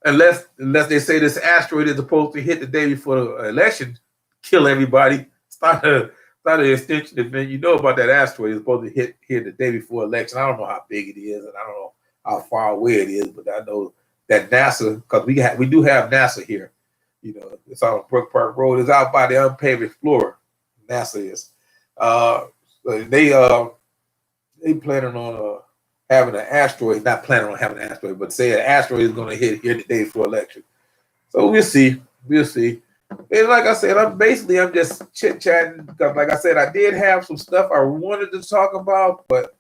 unless they say this asteroid is supposed to hit the day before the election, kill everybody, start an extension event. You know about that asteroid is supposed to hit here the day before election. I don't know how big it is, and I don't know how far away it is, but I know that NASA, because we do have NASA here. You know, it's on Brook Park Road. It's out by the Unpaved Explorer. NASA is. So they planning on having an asteroid, not planning on having an asteroid, but say an asteroid is going to hit here the day before election. So we'll see. We'll see. And like I said, I'm just chit chatting because, like I said, I did have some stuff I wanted to talk about, but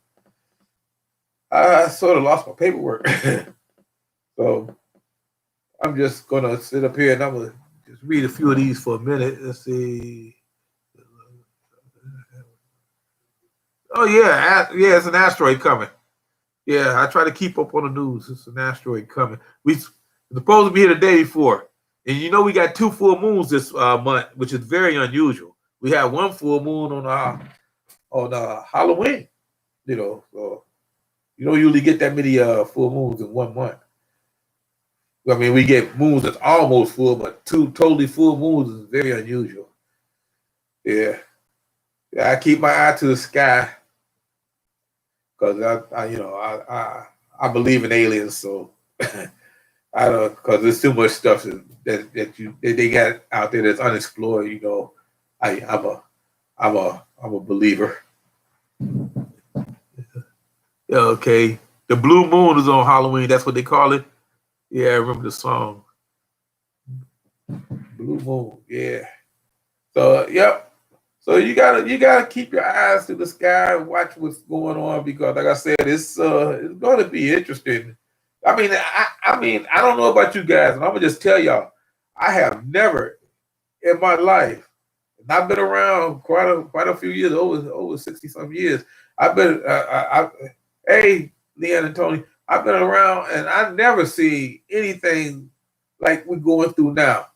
I sort of lost my paperwork. So I'm just gonna sit up here and I'm gonna just read a few of these for a minute. Let's see. Oh yeah, it's an asteroid coming. Yeah, I try to keep up on the news. It's an asteroid coming. We supposed to be here the day before, and you know we got 2 full moons this month, which is very unusual. We have 1 full moon on Halloween. You know, so you don't usually get that many full moons in 1 month. I mean, we get moons that's almost full, but 2 totally full moons is very unusual. Yeah, I keep my eye to the sky because I believe in aliens, so I don't, because there's too much stuff that they got out there that's unexplored. You know, I'm a believer. Okay, the blue moon is on Halloween. That's what they call it. Yeah, I remember the song. Blue moon. Yeah. So yep. So you gotta keep your eyes to the sky and watch what's going on because, like I said, it's going to be interesting. I mean, I don't know about you guys, and I'm gonna just tell y'all, I have never in my life, and I've been around quite a few years, over 60-some years. I've been, hey, Leon and Tony, I've been around, and I never see anything like we're going through now.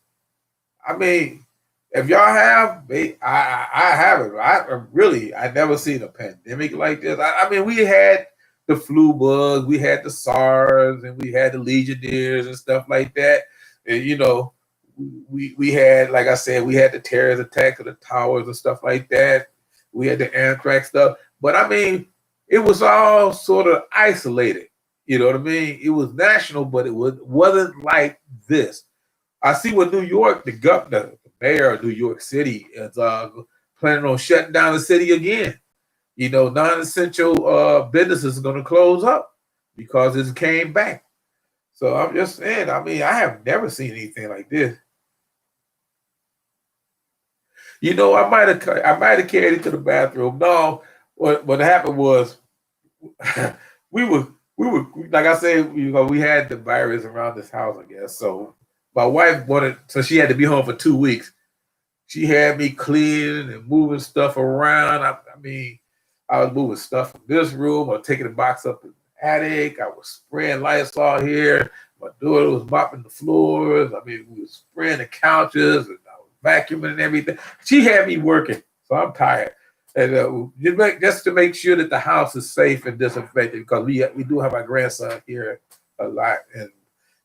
I mean, if y'all have, I haven't. I never seen a pandemic like this. I mean, we had the flu bug, we had the SARS, and we had the Legionnaires and stuff like that. And you know, we had, like I said, we had the terrorist attack of the towers and stuff like that. We had the anthrax stuff, but I mean, it was all sort of isolated. You know what I mean? It was national, but it wasn't like this. I see what New York, the governor, the mayor of New York City is planning on shutting down the city again. You know, non-essential businesses are going to close up because it came back. So I'm just saying, I mean, I have never seen anything like this. You know, I might have carried it to the bathroom. No, what happened was we were like I said, you know, we had the virus around this house, I guess. So my wife so she had to be home for 2 weeks. She had me cleaning and moving stuff around. I mean, I was moving stuff from this room or taking the box up in the attic. I was spraying Lysol here. My daughter was mopping the floors. I mean, we were spraying the couches and I was vacuuming and everything. She had me working, so I'm tired. And just to make sure that the house is safe and disinfected, because we do have our grandson here a lot, and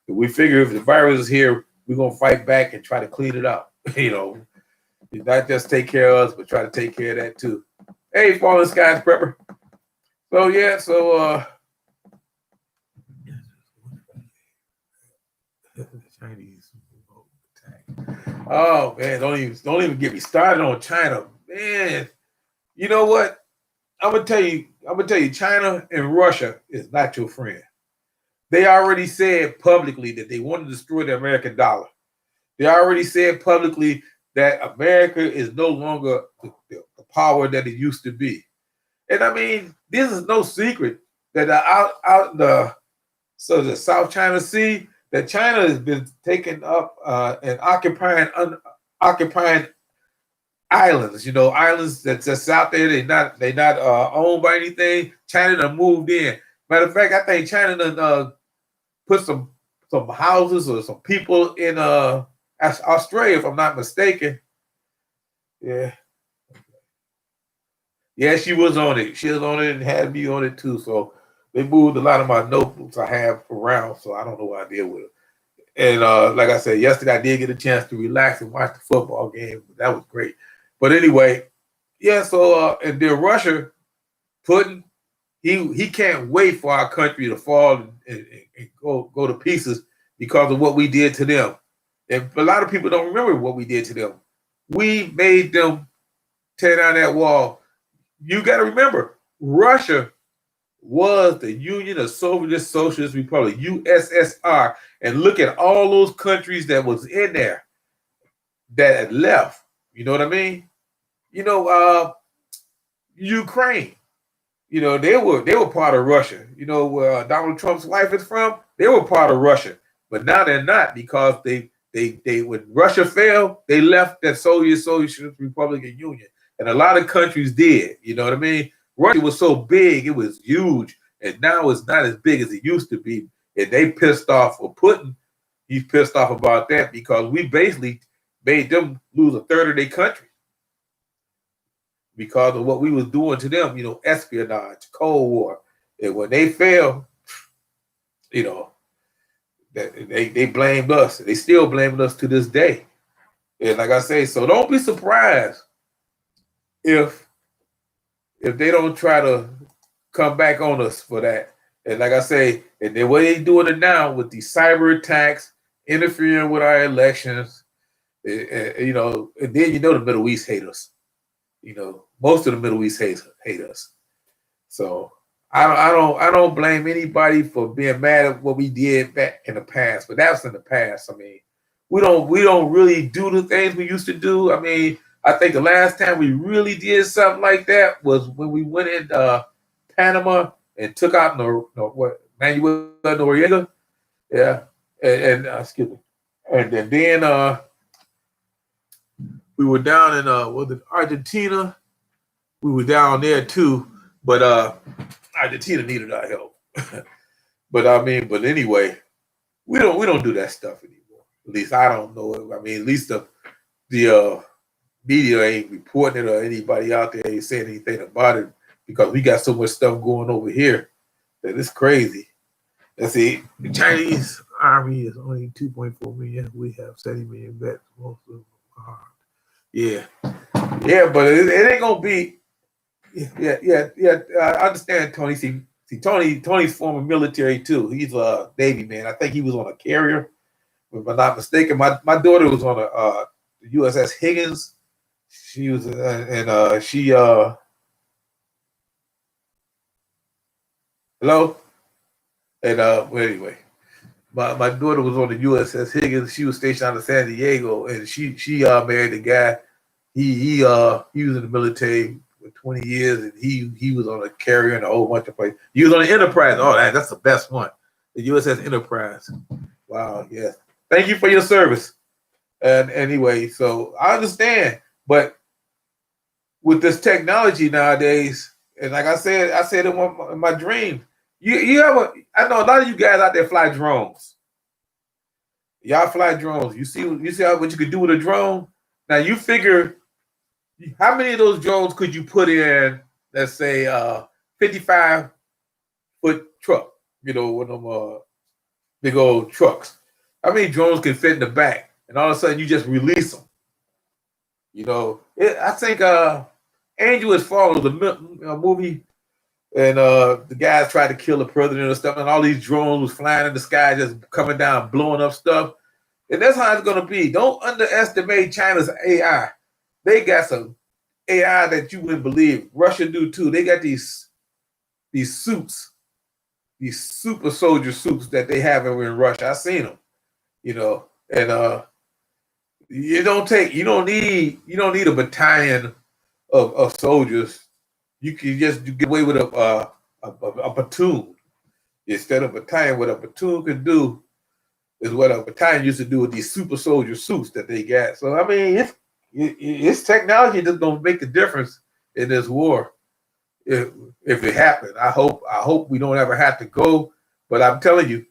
we figure if the virus is here, we're gonna fight back and try to clean it up. You know, not just take care of us, but try to take care of that too. Hey, Fallen Skies Prepper. So yeah, Chinese attack. Oh man, don't even get me started on China, man. You know what? I'm gonna tell you, China and Russia is not your friend. They already said publicly that they want to destroy the American dollar. They already said publicly that America is no longer the power that it used to be. And I mean, this is no secret that out the South China Sea, that China has been taking up and occupying islands. You know, islands that's just out there. They not owned by anything. China done moved in. Matter of fact, I think China done put some houses or some people in Australia, if I'm not mistaken. Yeah. Yeah, she was on it. She was on it and had me on it too. So they moved a lot of my notebooks I have around, so I don't know what I did with it. And like I said, yesterday I did get a chance to relax and watch the football game. That was great. But anyway, yeah, so and then Russia, Putin, he can't wait for our country to fall and go to pieces because of what we did to them. And a lot of people don't remember what we did to them. We made them tear down that wall. You got to remember, Russia was the Union of Soviet Socialist Republic, USSR, and look at all those countries that was in there that had left. You know what I mean? You know, Ukraine. You know, they were part of Russia. You know, where Donald Trump's wife is from, they were part of Russia, but now they're not because they when Russia fell, they left that Soviet Socialist Republican Union, and a lot of countries did. You know what I mean? Russia was so big, it was huge, and now it's not as big as it used to be. And they pissed off for Putin. He's pissed off about that because we basically made them lose a third of their country because of what we was doing to them, you know, espionage, Cold War. And when they fell, you know, they blamed us. They still blaming us to this day. And like I say, so don't be surprised if they don't try to come back on us for that. And like I say, and the way they doing it now with these cyber attacks, interfering with our elections, you know, and then you know the Middle East hate us. You know, most of the Middle East hate us. So I don't blame anybody for being mad at what we did back in the past. But that's in the past. I mean, we don't really do the things we used to do. I mean, I think the last time we really did something like that was when we went in Panama and took out Manuel Noriega. Yeah, and excuse me, and then we were down in was it Argentina? We were down there too, but Argentina needed our help. But I mean, but anyway, we don't do that stuff anymore. At least I don't know it. I mean, at least the media ain't reporting it or anybody out there ain't saying anything about it because we got so much stuff going over here that it's crazy. Let's see, the Chinese army is only 2.4 million. We have 70 million vets. Most of them are. Yeah, but it ain't gonna be. Yeah. I understand, Tony. See, Tony's former military too. He's a Navy man. I think he was on a carrier, if I'm not mistaken. My daughter was on a USS Higgins. She was hello. And well, anyway, my daughter was on the USS Higgins. She was stationed out of San Diego, and she married a guy. He was in the military for 20 years, and he was on a carrier and a whole bunch of places. He was on the Enterprise. Oh, that's the best one, the USS Enterprise. Wow, yeah. Thank you for your service. And anyway, so I understand, but with this technology nowadays, and like I said in my dream, I know a lot of you guys out there fly drones. Y'all fly drones. You see what you could do with a drone. Now you figure how many of those drones could you put in, let's say 55-foot truck, you know, one of them big old trucks. How many drones can fit in the back? And all of a sudden you just release them. You know, I think Angel Has Fallen, the movie, and the guys tried to kill the president and stuff, and all these drones was flying in the sky, just coming down, blowing up stuff. And that's how it's gonna be. Don't underestimate China's AI. They got some AI that you wouldn't believe. Russia do too. They got these suits, these super soldier suits that they have over in Russia. I seen them, you know, and you don't need a battalion of soldiers. You can just get away with a platoon instead of a battalion. What a platoon can do is what a battalion used to do with these super soldier suits that they got. So I mean, it's technology that's gonna make a difference in this war if it happens. I hope we don't ever have to go. But I'm telling you,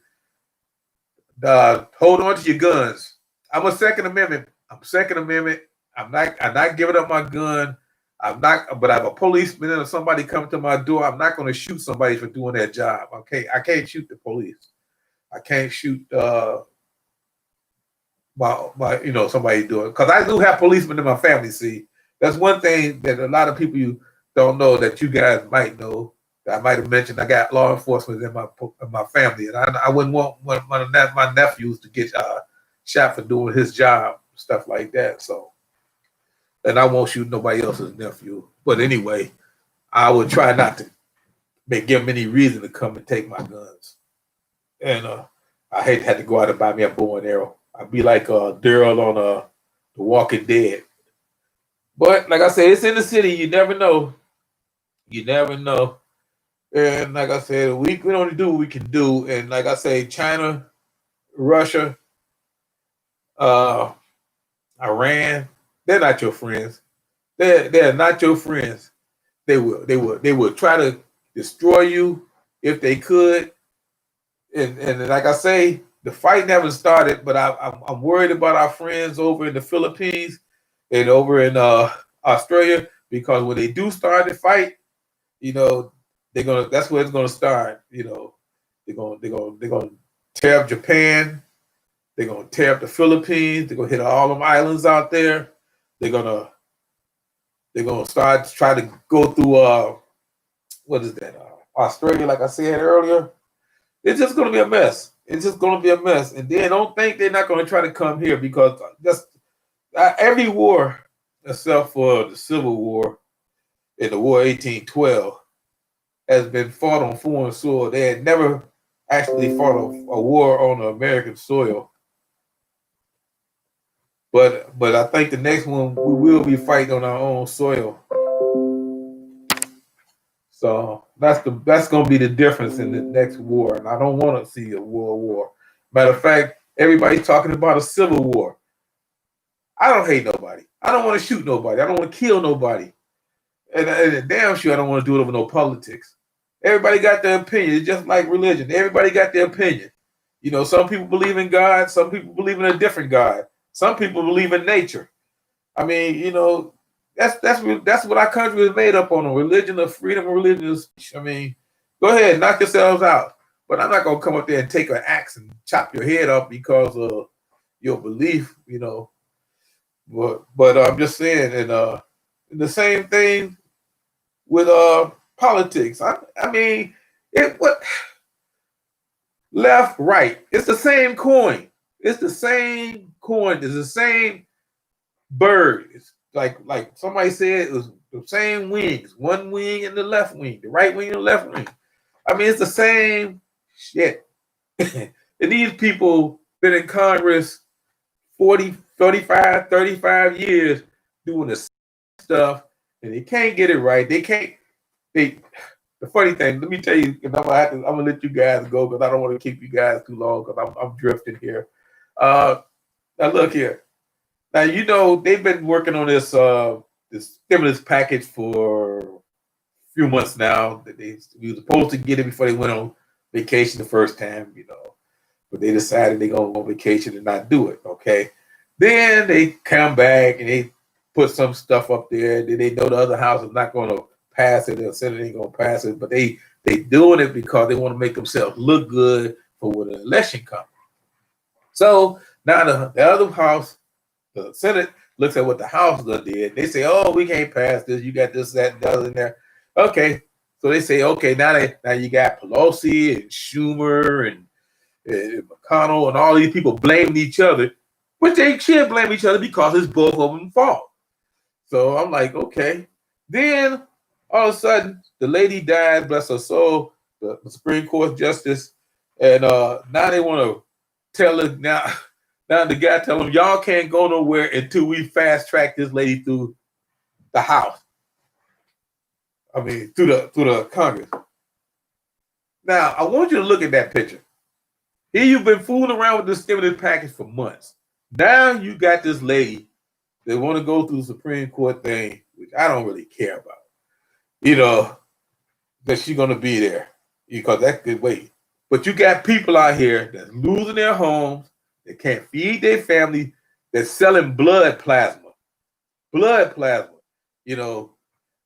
hold on to your guns. I'm a Second Amendment. I'm Second Amendment. I'm not giving up my gun. But I'm a policeman or somebody come to my door. I'm not going to shoot somebody for doing their job. Okay, I can't shoot the police. I can't shoot my somebody doing, because I do have policemen in my family. See, that's one thing that a lot of people you don't know that you guys might know. That I might have mentioned. I got law enforcement in my family, and I wouldn't want one of my nephews to get shot for doing his job, stuff like that. So. And I won't shoot nobody else's nephew. But anyway, I would try not to. give them any reason to come and take my guns. And I hate to have to go out and buy me a bow and arrow. I'd be like Daryl on The Walking Dead. But like I said, it's in the city. You never know. You never know. And like I said, we can only do what we can do. And like I say, China, Russia, Iran, they're not your friends. They're not your friends. They will try to destroy you if they could. And like I say, the fight never started, but I'm worried about our friends over in the Philippines and over in Australia, because when they do start the fight, that's where it's gonna start. They're gonna tear up Japan. They're gonna tear up the Philippines. They're gonna hit all them islands out there. They're gonna start to try to go through what is that? Australia, like I said earlier. It's just gonna be a mess. It's just gonna be a mess. And then don't think they're not gonna try to come here, because just every war, except for the Civil War and the War 1812, has been fought on foreign soil. They had never actually fought a war on American soil. But I think the next one we will be fighting on our own soil. So that's going to be the difference in the next war, and I don't want to see a world war. Matter of fact, everybody's talking about a civil war. I don't hate nobody. I don't want to shoot nobody. I don't want to kill nobody, and damn sure I don't want to do it over no politics. Everybody got their opinion. It's just like religion. Everybody got their opinion. Some people believe in God. Some people believe in a different God. Some people believe in nature. I mean, that's what our country is made up on, a religion of freedom and religion of speech. I mean, go ahead, knock yourselves out. But I'm not going to come up there and take an axe and chop your head off because of your belief, But I'm just saying, and the same thing with politics. I mean, left, right. It's the same coin. It's the same coin. It's the same bird. It's like somebody said, it was the same wings. One wing and the left wing, the right wing and the left wing. I mean, it's the same shit. And these people been in Congress 40, 35, 35 years doing the stuff, and they can't get it right. The funny thing, let me tell you, and I'm gonna let you guys go because I don't want to keep you guys too long because I'm drifting here. Now look here. Now they've been working on this stimulus package for a few months now. That we were supposed to get it before they went on vacation the first time, but they decided they're gonna go on vacation and not do it. Okay, then they come back and they put some stuff up there. Then they know the other house is not going to pass it. The Senate ain't gonna pass it, but they doing it because they want to make themselves look good for when the election comes. So now the other house, the Senate, looks at what the House did. They say, "Oh, we can't pass this. You got this, that, and the other in there." Okay, so they say, "Okay, now you got Pelosi and Schumer and McConnell and all these people blaming each other, which they should blame each other because it's both of them fault." So I'm like, okay. Then all of a sudden, the lady died, bless her soul, the Supreme Court justice, and now they want to tell her now. Now the guy tell them, y'all can't go nowhere until we fast track this lady through the House. I mean, through the Congress. Now I want you to look at that picture. Here you've been fooling around with this stimulus package for months. Now you got this lady that want to go through the Supreme Court thing, which I don't really care about. That she's gonna be there because that could wait. But you got people out here that's losing their homes. They can't feed their family. They're selling blood plasma. Blood plasma.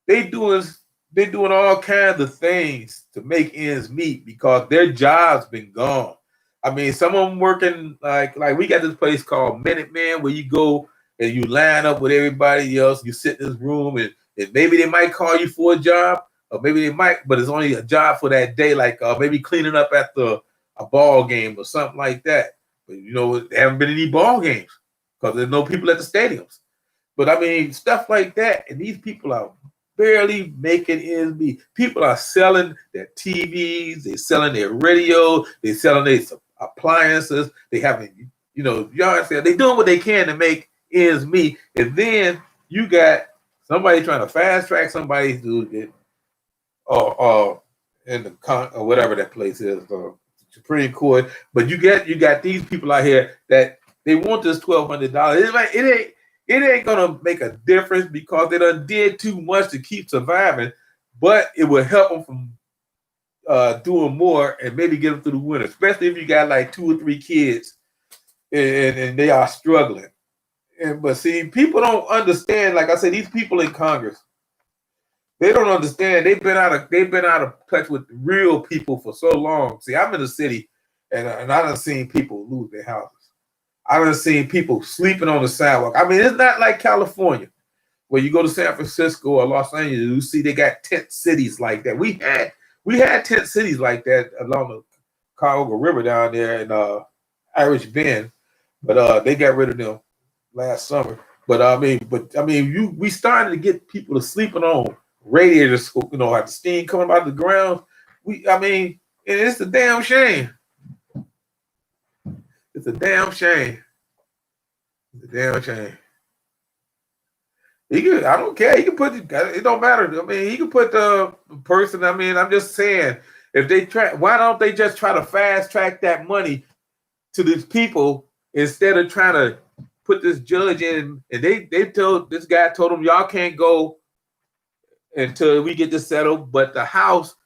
They doing all kinds of things to make ends meet because their job's been gone. I mean, some of them working like we got this place called Minuteman where you go and you line up with everybody else. You sit in this room and maybe they might call you for a job, or maybe they might, but it's only a job for that day, like maybe cleaning up after a ball game or something like that. But there haven't been any ball games because there's no people at the stadiums. But I mean, stuff like that, and these people are barely making ends meet. People are selling their TVs, they're selling their radio, they're selling their appliances, they having, yard sale. They're doing what they can to make ends meet. And then you got somebody trying to fast track somebody to get, or in the or whatever that place is, Supreme Court. But you got these people out here that they want this $1,200. It ain't gonna make a difference because they done did too much to keep surviving, but it will help them from doing more and maybe get them through the winter, especially if you got like 2 or 3 kids and they are struggling. But see, people don't understand. Like I said, these people in Congress, they don't understand. They've been out of touch with real people for so long. See, I'm in the city, and I done seen people lose their houses. I done seen people sleeping on the sidewalk. I mean, it's not like California, where you go to San Francisco or Los Angeles, you see they got tent cities like that. We had tent cities like that along the Cuyahoga River down there in Irish Bend, but they got rid of them last summer. But we started to get people to sleeping on radiators, have the steam coming out of the ground. And it's a damn shame. It's a damn shame. It's a damn shame. I don't care. He can put it don't matter. I mean, he can put the person. I mean, I'm just saying, if they try, why don't they just try to fast track that money to these people instead of trying to put this judge in? And this guy told him, y'all can't go until we get this settled. But the House,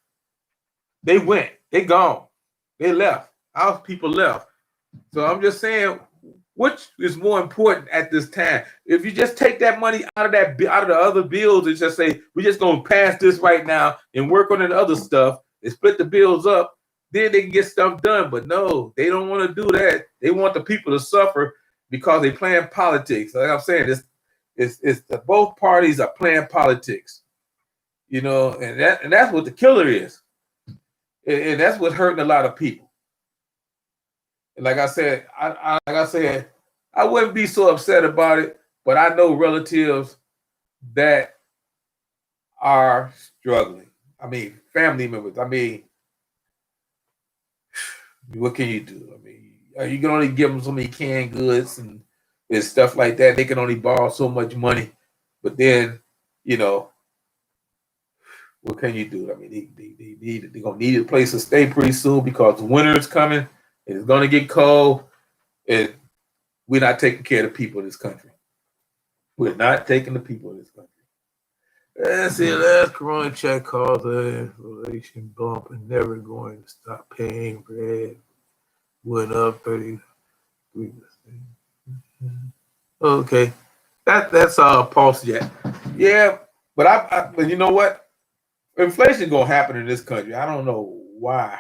they gone, they left. House people left. So I'm just saying, which is more important at this time? If you just take that money out of the other bills and just say, we're just gonna pass this right now and work on the other stuff and split the bills up, then they can get stuff done. But no, they don't want to do that. They want the people to suffer because they playing politics. Like I'm saying, it's both parties are playing politics. And that's what the killer is. And that's what's hurting a lot of people. And like I said, I wouldn't be so upset about it, but I know relatives that are struggling. I mean, family members. I mean, what can you do? I mean, you can only give them so many canned goods and stuff like that. They can only borrow so much money. But then, what can you do? I mean, they're gonna need a place to stay pretty soon because the winter is coming. It's gonna get cold, and we're not taking care of the people in this country. We're not taking the people in this country. Let's see. Last corona check caused the inflation bump and never going to stop paying. Bread went up 33%. Okay, that's pulse jet. Yeah, but you know what? Inflation gonna happen in this country. I don't know why.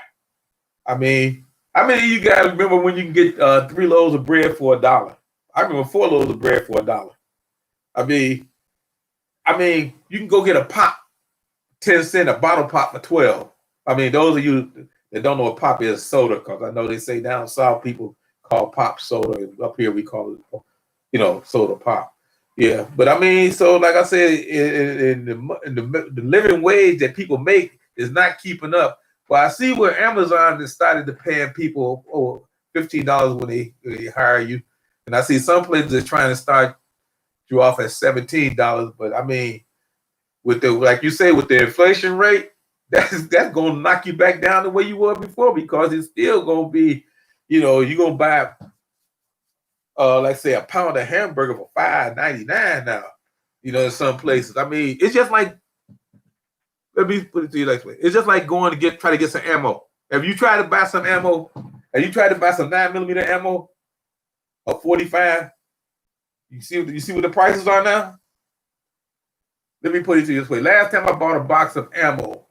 I mean, how many of you guys remember when you can get 3 loaves of bread for $1? I remember 4 loaves of bread for $1. I mean, you can go get a pop, 10 cent, a bottle pop for 12. I mean, those of you that don't know what pop is, soda, because I know they say down south people call pop soda. Up here we call it, soda pop. Yeah, but I mean, so like I said, in the living wage that people make is not keeping up. Well, I see where Amazon has started to pay people $15 when they hire you, and I see some places are trying to start you off at $17. But I mean, with like you say, with the inflation rate, that's going to knock you back down the way you were before because it's still going to be, you're going to buy, like say a pound of hamburger for $5.99 now. In some places. I mean, it's just like. Let me put it to you this way. It's just like going to try to get some ammo. Have you tried to buy some ammo? Have you tried to buy some 9mm ammo or 45? You see what the prices are now? Let me put it to you this way. Last time I bought a box of ammo,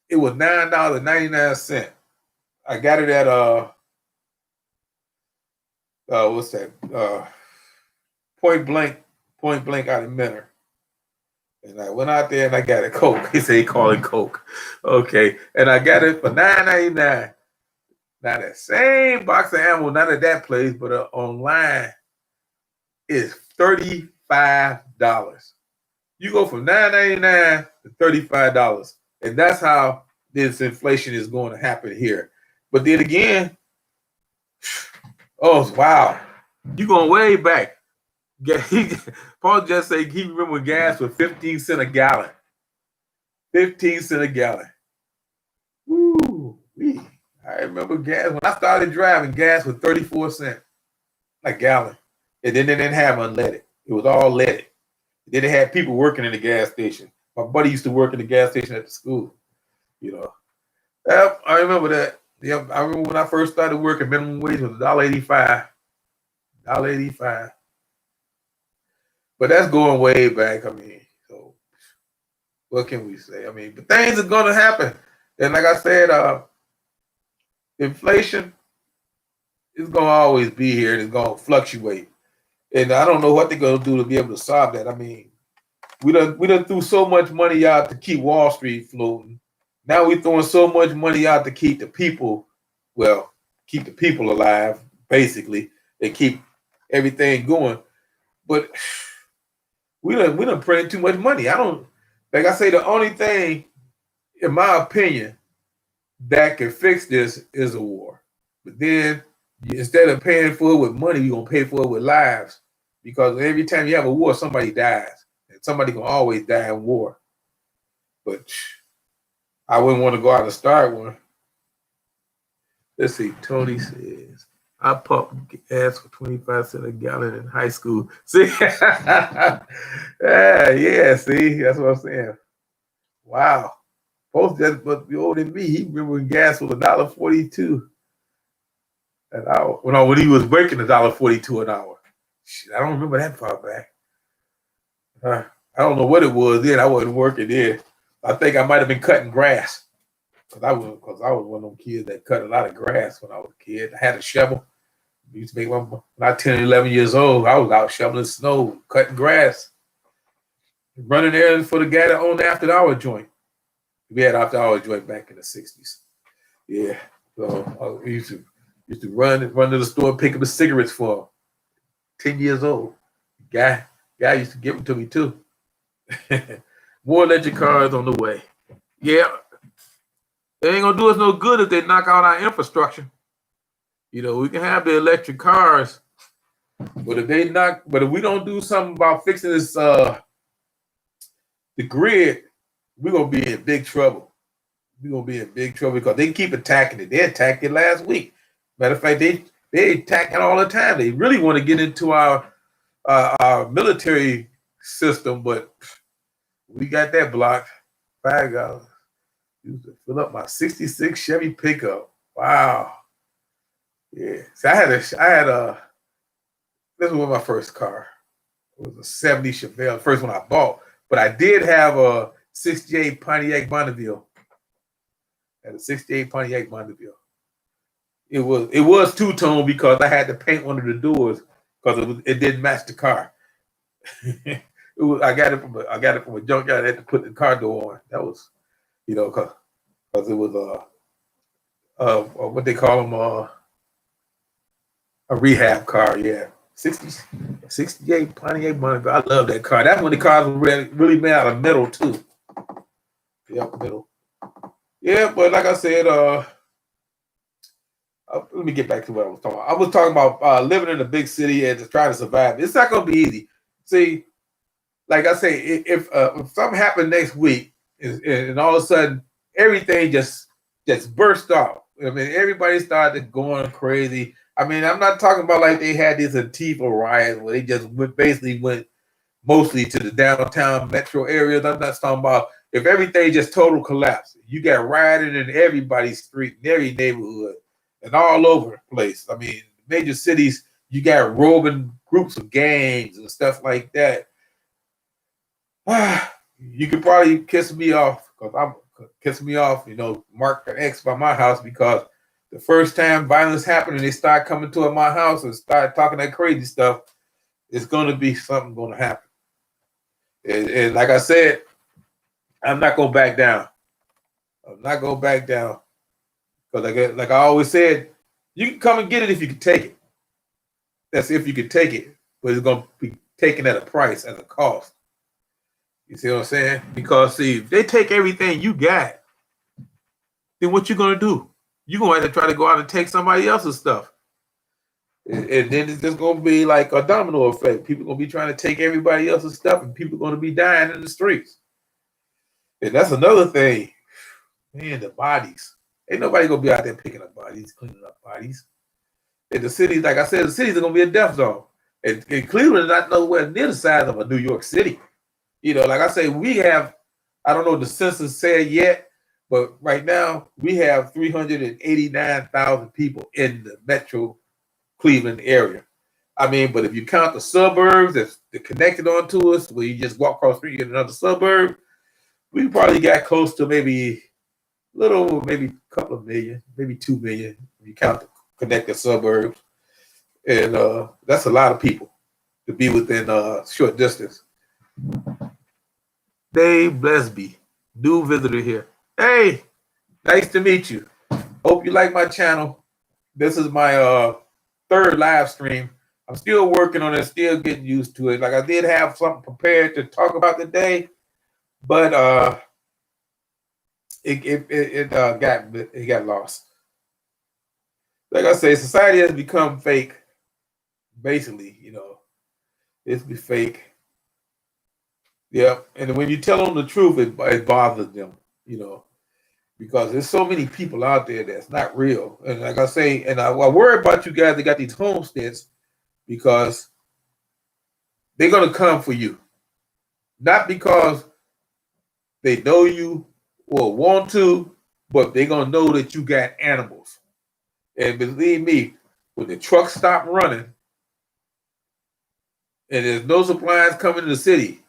it was $9.99. I got it at what's that? Point blank out of Menor. And I went out there and I got a Coke. He said he called it Coke. Okay. And I got it for $9.99. Now that same box of ammo, not at that place, but online, is $35. You go from $9.99 to $35, and that's how this inflation is going to happen here. But then again, oh wow, you going way back. Paul just said he remember when gas was 15 cents a gallon. 15 cents a gallon. Woo! I remember gas when I started driving. Gas was 34 cents a gallon, and then they didn't have unleaded. It was all leaded. Then they had people working in the gas station. My buddy used to work in the gas station at the school. You know, yep, I remember that. Yep, I remember when I first started working, minimum wage was $1.85. $1.85. But that's going way back. I mean, so what can we say? I mean, but things are going to happen. And like I said, inflation is going to always be here and it's going to fluctuate. And I don't know what they're going to do to be able to solve that. I mean, we done threw so much money out to keep Wall Street floating. Now we're throwing so much money out to keep the people, keep the people alive, basically, and keep everything going. But we done printed too much money. Like I say, the only thing, in my opinion, that can fix this is a war. But then instead of paying for it with money, you're gonna pay for it with lives. Because every time you have a war, somebody dies. And somebody gonna always die in war. But I wouldn't want to go out and start one. Let's see, Tony says, I pumped gas for 25 cents a gallon in high school. See? Yeah, see, that's what I'm saying. Wow. Both just but older than me, he remember when gas was $1.42 an hour. When he was working $1.42 an hour. Shit, I don't remember that far back. I don't know what it was then. I wasn't working then. I think I might have been cutting grass. Because I was one of them kids that cut a lot of grass when I was a kid. I had a shovel. I used to make when I was 10, 11 years old, I was out shoveling snow, cutting grass, running errands for the guy that owned the after hour joint. We had after hour joint back in the 60s. Yeah. So we used to run to the store and pick up the cigarettes for him. 10 years old. Guy used to give them to me too. More electric cars on the way. Yeah. They ain't gonna do us no good if they knock out our infrastructure. You know, we can have the electric cars, but if we don't do something about fixing this the grid, we're gonna be in big trouble. We're gonna be in big trouble because they keep attacking it. They attacked it last week. Matter of fact, they attack it all the time. They really want to get into our military system, but we got that blocked. $5. Used to fill up my '66 Chevy pickup. Wow. Yeah. So I had this was my first car. It was a '70 Chevelle, the first one I bought. But I did have a '68 Pontiac Bonneville. I had a '68 Pontiac Bonneville. It was two-tone because I had to paint one of the doors because it didn't match the car. I got it from a junkyard. I had to put the car door on. That was, because it was what they call them, a rehab car. Yeah, 68 Pontiac Bonneville. I love that car. That's when the cars were really made out of metal too. Yeah, metal. Yeah, but like I said, let me get back to what I was talking about. I was talking about living in a big city and just trying to survive. It's not going to be easy. See, like I say, if something happened next week and all of a sudden everything just burst off. I mean, everybody started going crazy. I mean, I'm not talking about like they had these Antifa riots where they just basically went mostly to the downtown metro areas. I'm not talking about if everything just total collapse. You got rioting in everybody's street, in every neighborhood, and all over the place. I mean, major cities, you got roving groups of gangs and stuff like that. You could probably kiss me off mark an X by my house because the first time violence happened and they start coming to my house and start talking that crazy stuff, it's going to be something going to happen. And like I said, I'm not going to back down. I'm not going to back down. Because like I always said, you can come and get it if you can take it. That's if you can take it. But it's going to be taken at a price, at a cost. You see what I'm saying? Because see, if they take everything you got, then what you gonna do? You're gonna have to try to go out and take somebody else's stuff. And then it's just gonna be like a domino effect. People gonna be trying to take everybody else's stuff, and people gonna be dying in the streets. And that's another thing. Man, the bodies. Ain't nobody gonna be out there picking up bodies, cleaning up bodies. In the cities, like I said, the cities are gonna be a death zone. And Cleveland is not nowhere near the size of a New York City. You know, like I say, we have, I don't know what the census said yet, but right now we have 389,000 people in the metro Cleveland area. I mean, but if you count the suburbs that's connected onto us, where you just walk across the street in another suburb, we probably got close to maybe a couple of million, maybe 2 million, if you count the connected suburbs. And that's a lot of people to be within short distance. Dave Blesby, new visitor here. Hey, nice to meet you. Hope you like my channel. This is my third live stream. I'm still working on it, still getting used to it. Like I did have something prepared to talk about today, but it got lost. Like I say, society has become fake. Basically, you know, it's be fake. Yep. And when you tell them the truth, it bothers them, you know, because there's so many people out there that's not real. And like I say, and I worry about you guys that got these homesteads, because they're going to come for you. Not because they know you or want to, but they're going to know that you got animals. And believe me, when the trucks stop running and there's no supplies coming to the city,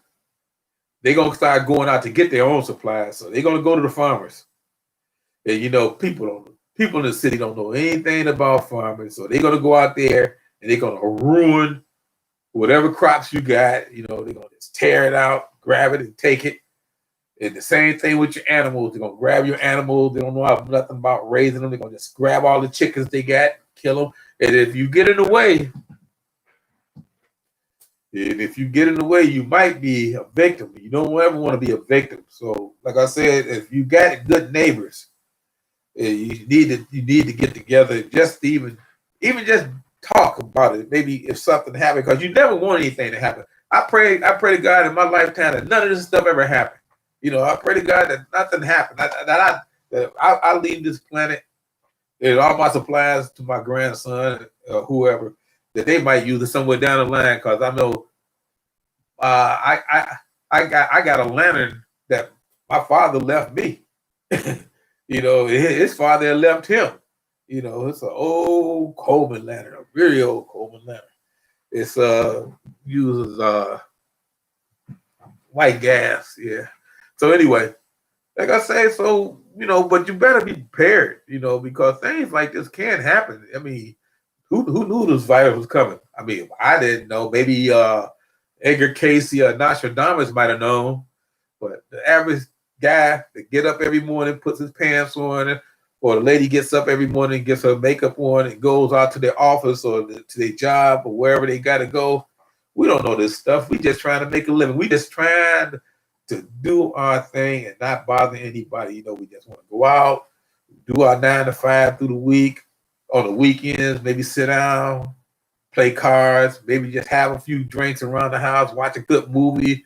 they're going to start going out to get their own supplies. So they're going to go to the farmers. And, you know, people in the city don't know anything about farming. So they're going to go out there and they're going to ruin whatever crops you got. You know, they're going to just tear it out, grab it and take it. And the same thing with your animals. They're going to grab your animals. They don't know nothing about raising them. They're going to just grab all the chickens they got, kill them. And if you get in the way, you might be a victim. You don't ever want to be a victim. So, like I said, if you got good neighbors, you need to get together, just even just talk about it. Maybe if something happened, because you never want anything to happen. I pray to God in my lifetime that none of this stuff ever happened. You know, I pray to God that nothing happened. That I leave this planet and all my supplies to my grandson or whoever, that they might use it somewhere down the line. Because I know I got a lantern that my father left me. You know, his father left him. You know, it's an old Coleman lantern, a very old Coleman lantern. It's uses white gas, yeah. So anyway, like I say, so you know, but you better be prepared, you know, because things like this can happen. I mean, who knew this virus was coming? I mean, I didn't know. Maybe Edgar Cayce or Nostradamus might have known, but the average guy that get up every morning, puts his pants on, or the lady gets up every morning, gets her makeup on, and goes out to their office or to their job or wherever they got to go. We don't know this stuff. We just trying to make a living. We just trying to do our thing and not bother anybody. You know, we just want to go out, do our 9 to 5 through the week. On the weekends, maybe sit down, play cards, maybe just have a few drinks around the house, watch a good movie,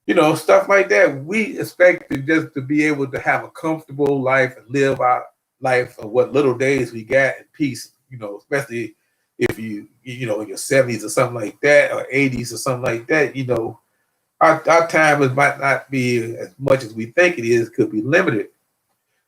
you know, stuff like that. We expect to be able to have a comfortable life and live our life of what little days we got in peace, you know, especially if you know, in your 70s or something like that, or 80s or something like that. You know, our time might not be as much as we think it is, could be limited.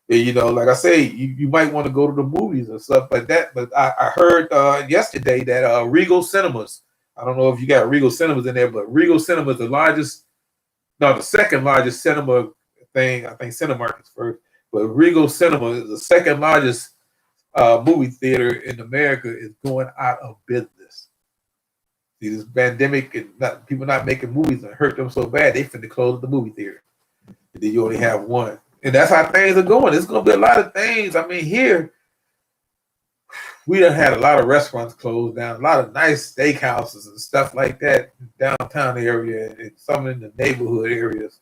And, you know, like I say, you might want to go to the movies and stuff like that. But I heard yesterday that Regal Cinemas, I don't know if you got Regal Cinemas in there, but Regal Cinemas, the second largest cinema thing. I think Cinemark is first, but Regal Cinema is the second largest movie theater in America, is going out of business. See, this pandemic and people not making movies and hurt them so bad, they finna close the movie theater. And then you only have one. And that's how things are going. It's going to be a lot of things. I mean, here, we done had a lot of restaurants closed down, a lot of nice steakhouses and stuff like that in downtown area, and some in the neighborhood areas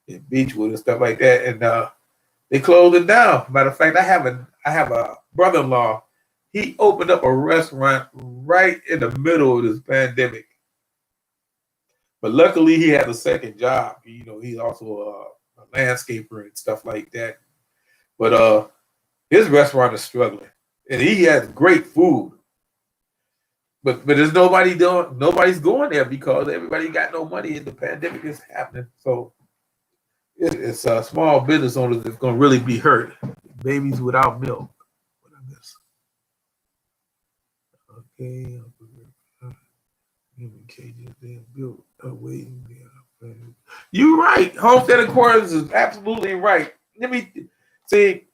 in Beechwood and stuff like that. And they closed it down. Matter of fact, I have a brother-in-law. He opened up a restaurant right in the middle of this pandemic. But luckily, he had a second job. You know, he's also a landscaper and stuff like that. But his restaurant is struggling, and he has great food. But there's nobody's going there because everybody got no money, and the pandemic is happening. So it's a small business owners that's going to really be hurt. Babies without milk. What I miss? Okay. Human cages being built, waiting there. You're right. Homestead Quarters is absolutely right. Let me see.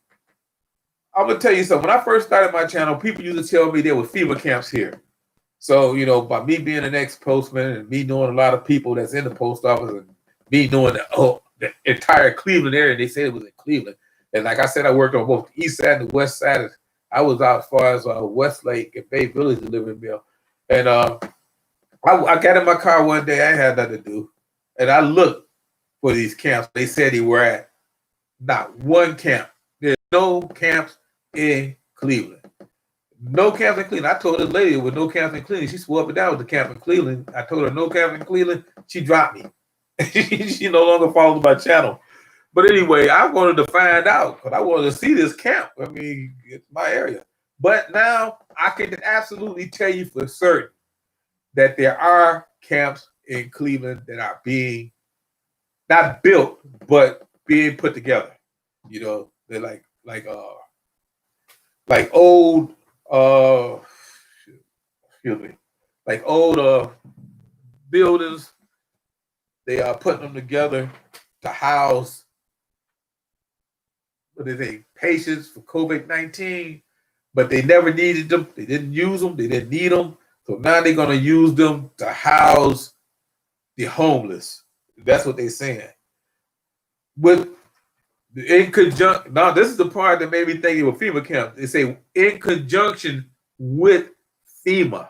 I'm gonna tell you something. When I first started my channel, people used to tell me there were FEMA camps here. So, you know, by me being an ex-postman and me knowing a lot of people that's in the post office and me knowing the entire Cleveland area, they said it was in Cleveland. And like I said, I worked on both the east side and the west side. I was out as far as Westlake and Bay Village delivering mail. And I got in my car one day. I had nothing to do. And I looked for these camps. They said they were at not one camp. There's no camps in Cleveland. No camps in Cleveland. I told this lady there was no camps in Cleveland. She swore up and down with the camp in Cleveland. I told her no camps in Cleveland. She dropped me. She no longer follows my channel. But anyway, I wanted to find out because I wanted to see this camp. I mean, it's my area. But now I can absolutely tell you for certain that there are camps in Cleveland that are being not built, but being put together. You know, they're like old excuse me, like old buildings. They are putting them together to house patients for COVID-19, but they never needed them. They didn't use them. They didn't need them. So now they're going to use them to house the homeless. That's what they're saying. In conjunction, now this is the part that made me think of a FEMA camp. They say in conjunction with FEMA.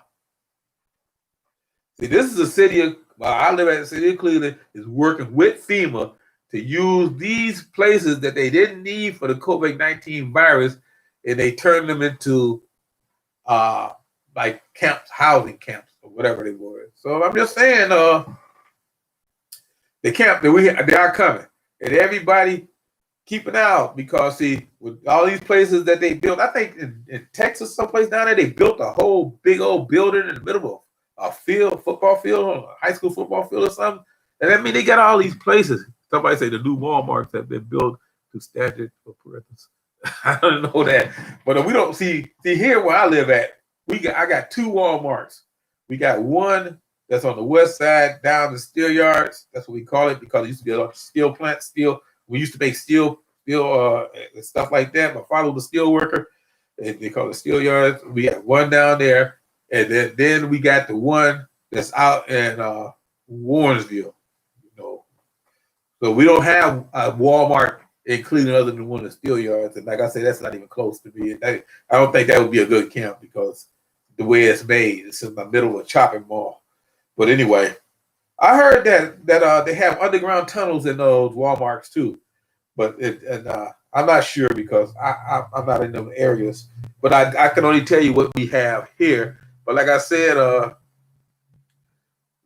See, this is a city of, I live at the city of Cleveland, is working with FEMA to use these places that they didn't need for the COVID-19 virus, and they turned them into like camps, housing camps, or whatever they were. So I'm just saying, the camp that they are coming, and everybody keep an eye out because see, with all these places that they built, I think in Texas, someplace down there, they built a whole big old building in the middle of a field, football field, or a high school football field or something. And I mean, they got all these places. Somebody say the new Walmarts have been built to standard for parentheses. I don't know that, but we don't see here where I live at. I got two Walmarts. We got one that's on the west side down the steel yards. That's what we call it because it used to be a steel plant. We used to make steel and stuff like that. My father was a steel worker, and they call it steel yards. We got one down there, and then we got the one that's out in Warrensville. You know, so we don't have a Walmart in Cleveland other than one of the steel yards. And like I said, that's not even close to me. I don't think that would be a good camp because the way it's made, it's in the middle of a shopping mall. But anyway, I heard that they have underground tunnels in those Walmarts too, but I'm not sure because I'm not in those areas. But I can only tell you what we have here. But like I said,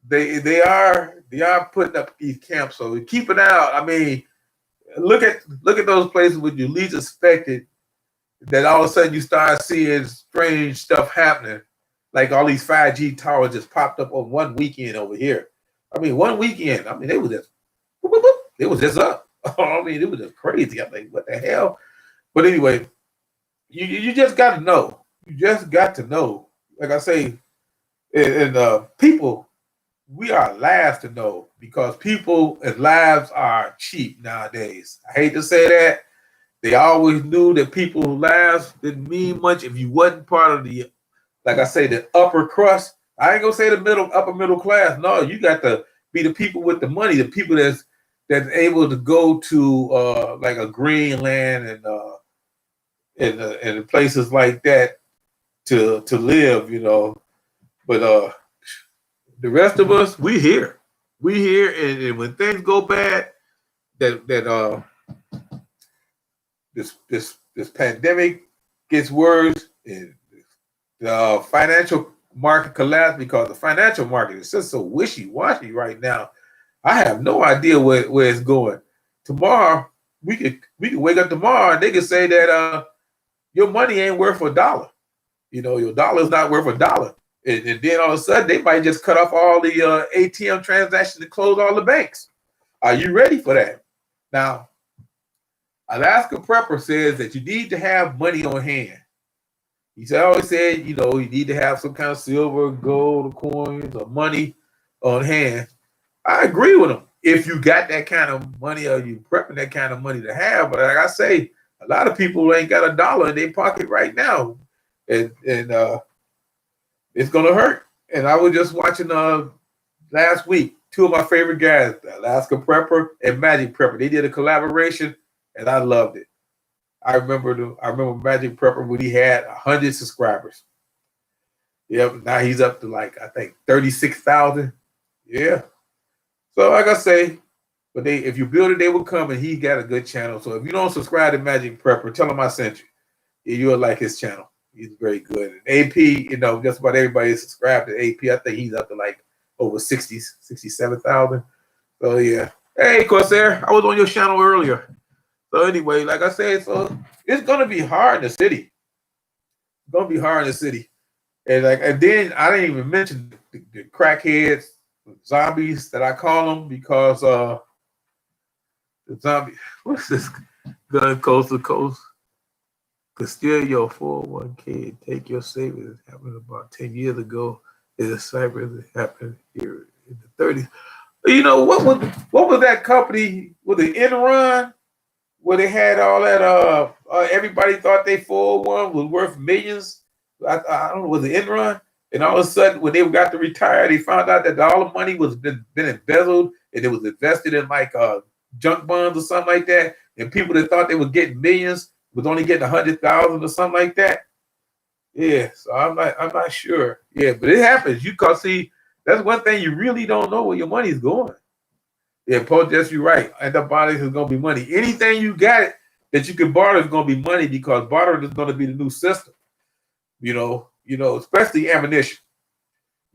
they are putting up these camps, so keep an eye out. I mean, look at those places where you least expected. That all of a sudden you start seeing strange stuff happening, like all these 5G towers just popped up on one weekend over here. I mean, one weekend. I mean, they was just whoop, whoop, whoop. It was just up. I mean, it was just crazy. I'm like, what the hell? But anyway, you just got to know. You just got to know. Like I say, and people, we are last to know because people and lives are cheap nowadays. I hate to say that. They always knew that people's lives didn't mean much if you wasn't part of the, like I say, the upper crust. I ain't gonna say the upper middle class. No, you got to be the people with the money, the people that's able to go to like a Greenland and places like that to live, you know. But the rest of us, we here. We here, and when things go bad, that this pandemic gets worse, and the financial market collapse, because the financial market is just so wishy-washy right now. I have no idea where it's going. Tomorrow, we could wake up tomorrow and they could say that your money ain't worth a dollar. You know, your dollar is not worth a dollar. And then all of a sudden, they might just cut off all the ATM transactions and close all the banks. Are you ready for that? Now, Alaska Prepper says that you need to have money on hand. He always said, you know, you need to have some kind of silver, gold, coins, or money on hand. I agree with him. If you got that kind of money, or you prepping that kind of money to have, but like I say, a lot of people ain't got a dollar in their pocket right now, and it's gonna hurt. And I was just watching last week, two of my favorite guys, Alaska Prepper and Magic Prepper. They did a collaboration, and I loved it. I remember Magic Prepper when he had 100 subscribers. Yep, now he's up to like I think 36,000. Yeah. So like I say, but if you build it, they will come, and he got a good channel. So if you don't subscribe to Magic Prepper, tell him I sent you. You'll like his channel. He's very good. And AP, you know, just about everybody is subscribed to AP. I think he's up to like over 67,000. So yeah. Hey, Corsair, I was on your channel earlier. So anyway, like I said, so it's gonna be hard in the city. It's gonna be hard in the city. And then I didn't even mention the crackheads, zombies that I call them, because the zombie, what's this gun coast to coast? Could steal your 401k and take your savings. It happened about 10 years ago. It's a cyber that happened here in the 30s. You know, what was that company with the Enron, where they had all that everybody thought they 401 was worth millions? I don't know, was it Enron? And all of a sudden, when they got to retire, they found out that all the money was been embezzled, and it was invested in like junk bonds or something like that. And people that thought they were getting millions was only getting 100,000 or something like that. Yeah, so I'm not sure. Yeah, but it happens. You can see that's one thing, you really don't know where your money's going. Yeah, Paul, just you're right. Antibiotics is gonna be money. Anything you got it that you can barter is gonna be money, because bartering is gonna be the new system. You know, especially ammunition.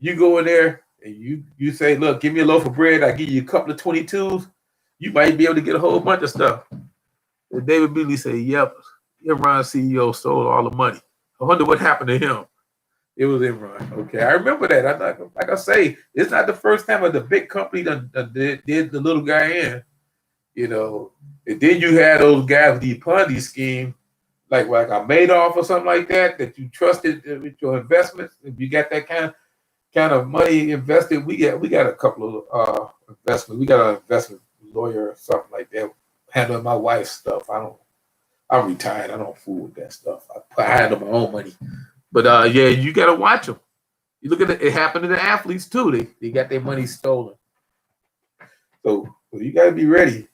You go in there and you say, look, give me a loaf of bread, I give you a couple of 22s, you might be able to get a whole bunch of stuff. And David Beasley said, yep, Enron CEO stole all the money. I wonder what happened to him. It was Enron. Okay, I remember that. Like I say, it's not the first time that the big company did the little guy in. You know, and then you had those guys with the Ponzi scheme, like a Madoff or something like that you trusted with your investments. If you got that kind of money invested, we got a couple of investments. We got an investment lawyer or something like that handling my wife's stuff. I'm retired. I don't fool with that stuff. I handle my own money. But yeah, you got to watch them. You look at it happened to the athletes too. They got their money stolen. So you got to be ready.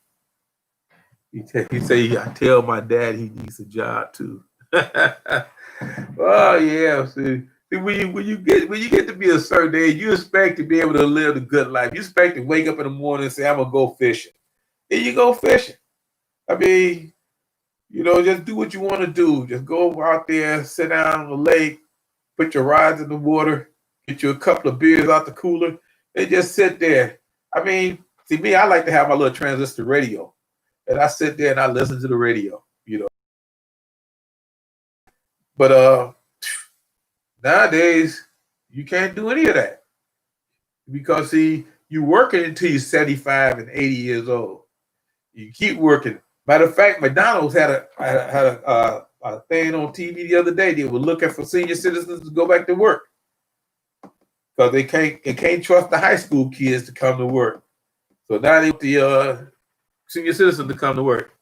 He say, I tell my dad he needs a job too. Oh yeah. See, when you get to be a certain age, you expect to be able to live a good life. You expect to wake up in the morning and say, I'm gonna go fishing. And you go fishing. I mean, you know, just do what you want to do. Just go out there, sit down on the lake, put your rods in the water, get you a couple of beers out the cooler, and just sit there. I mean, see me, I like to have my little transistor radio. And I sit there and I listen to the radio, you know. But nowadays, you can't do any of that. Because, see, you're working until you're 75 and 80 years old. You keep working. Matter of fact, McDonald's had a thing on TV the other day. They were looking for senior citizens to go back to work, because they can't trust the high school kids to come to work. So now they want the senior citizens to come to work.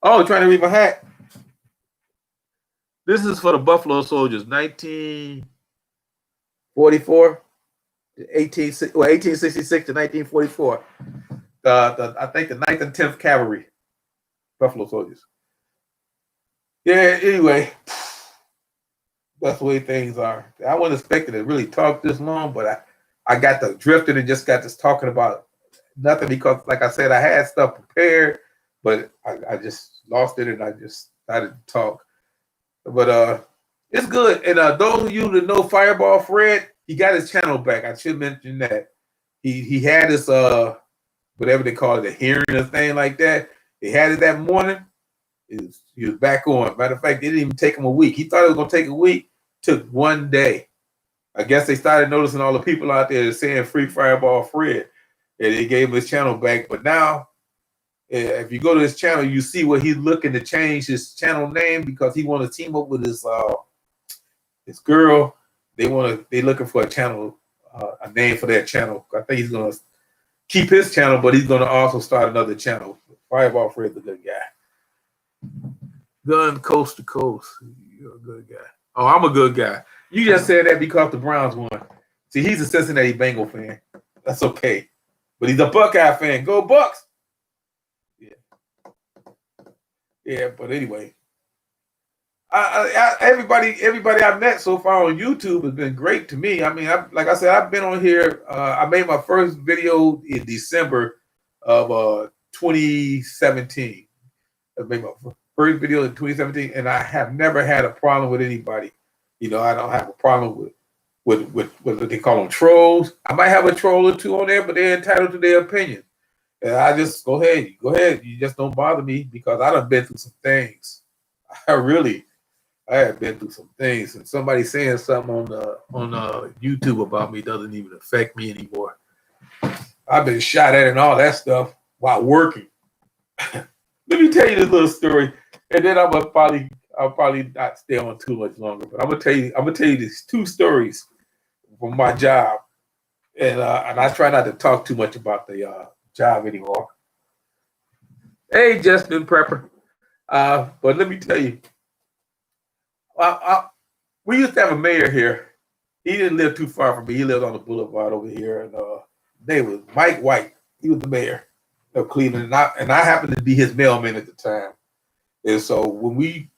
Oh, trying to read my hat. This is for the Buffalo Soldiers, 1944, 1866 to 1944. I think the 9th and 10th Cavalry, Buffalo Soldiers. Yeah, anyway, That's the way things are. I wasn't expecting to really talk this long, but I got the drifted and just got this talking about nothing because, like I said, I had stuff prepared, but I just lost it and I just started to talk. But it's good. And those of you that know Fireball Fred, he got his channel back. I should mention that he had his whatever they call it, a hearing or thing like that. He had it that morning. He was back on. Matter of fact, it didn't even take him a week. He thought it was gonna take a week. Took 1 day. I guess they started noticing all the people out there saying "Free Fireball Fred," and they gave him his channel back. But now, if you go to his channel, you see where he's looking to change his channel name because he want to team up with his girl. They looking for a channel, a name for that channel. I think he's gonna keep his channel, but he's gonna also start another channel. Fireball Fred's a good guy. Gun coast to coast. You're a good guy. Oh, I'm a good guy. You just said that because the Browns won. See, he's a Cincinnati Bengal fan. That's okay. But he's a Buckeye fan. Go Bucks! Yeah. Yeah, but anyway. Everybody I've met so far on YouTube has been great to me. I mean, like I said, I've been on here. I made my first video in December of 2017. I made my first video in 2017, and I have never had a problem with anybody. You know, I don't have a problem with what they call them trolls. I might have a troll or two on there, but they're entitled to their opinion. And I just go ahead. You just don't bother me because I done been through some things. I have been through some things, and somebody saying something on YouTube about me doesn't even affect me anymore. I've been shot at and all that stuff while working. Let me tell you this little story, and then I'll probably not stay on too much longer. But I'm gonna tell you these two stories from my job, and I try not to talk too much about the job anymore. Hey, Justin Prepper, but let me tell you, we used to have a mayor here. He didn't live too far from me. He lived on the boulevard over here, and his name was Mike White. He was the mayor of Cleveland, and I happened to be his mailman at the time. And so when we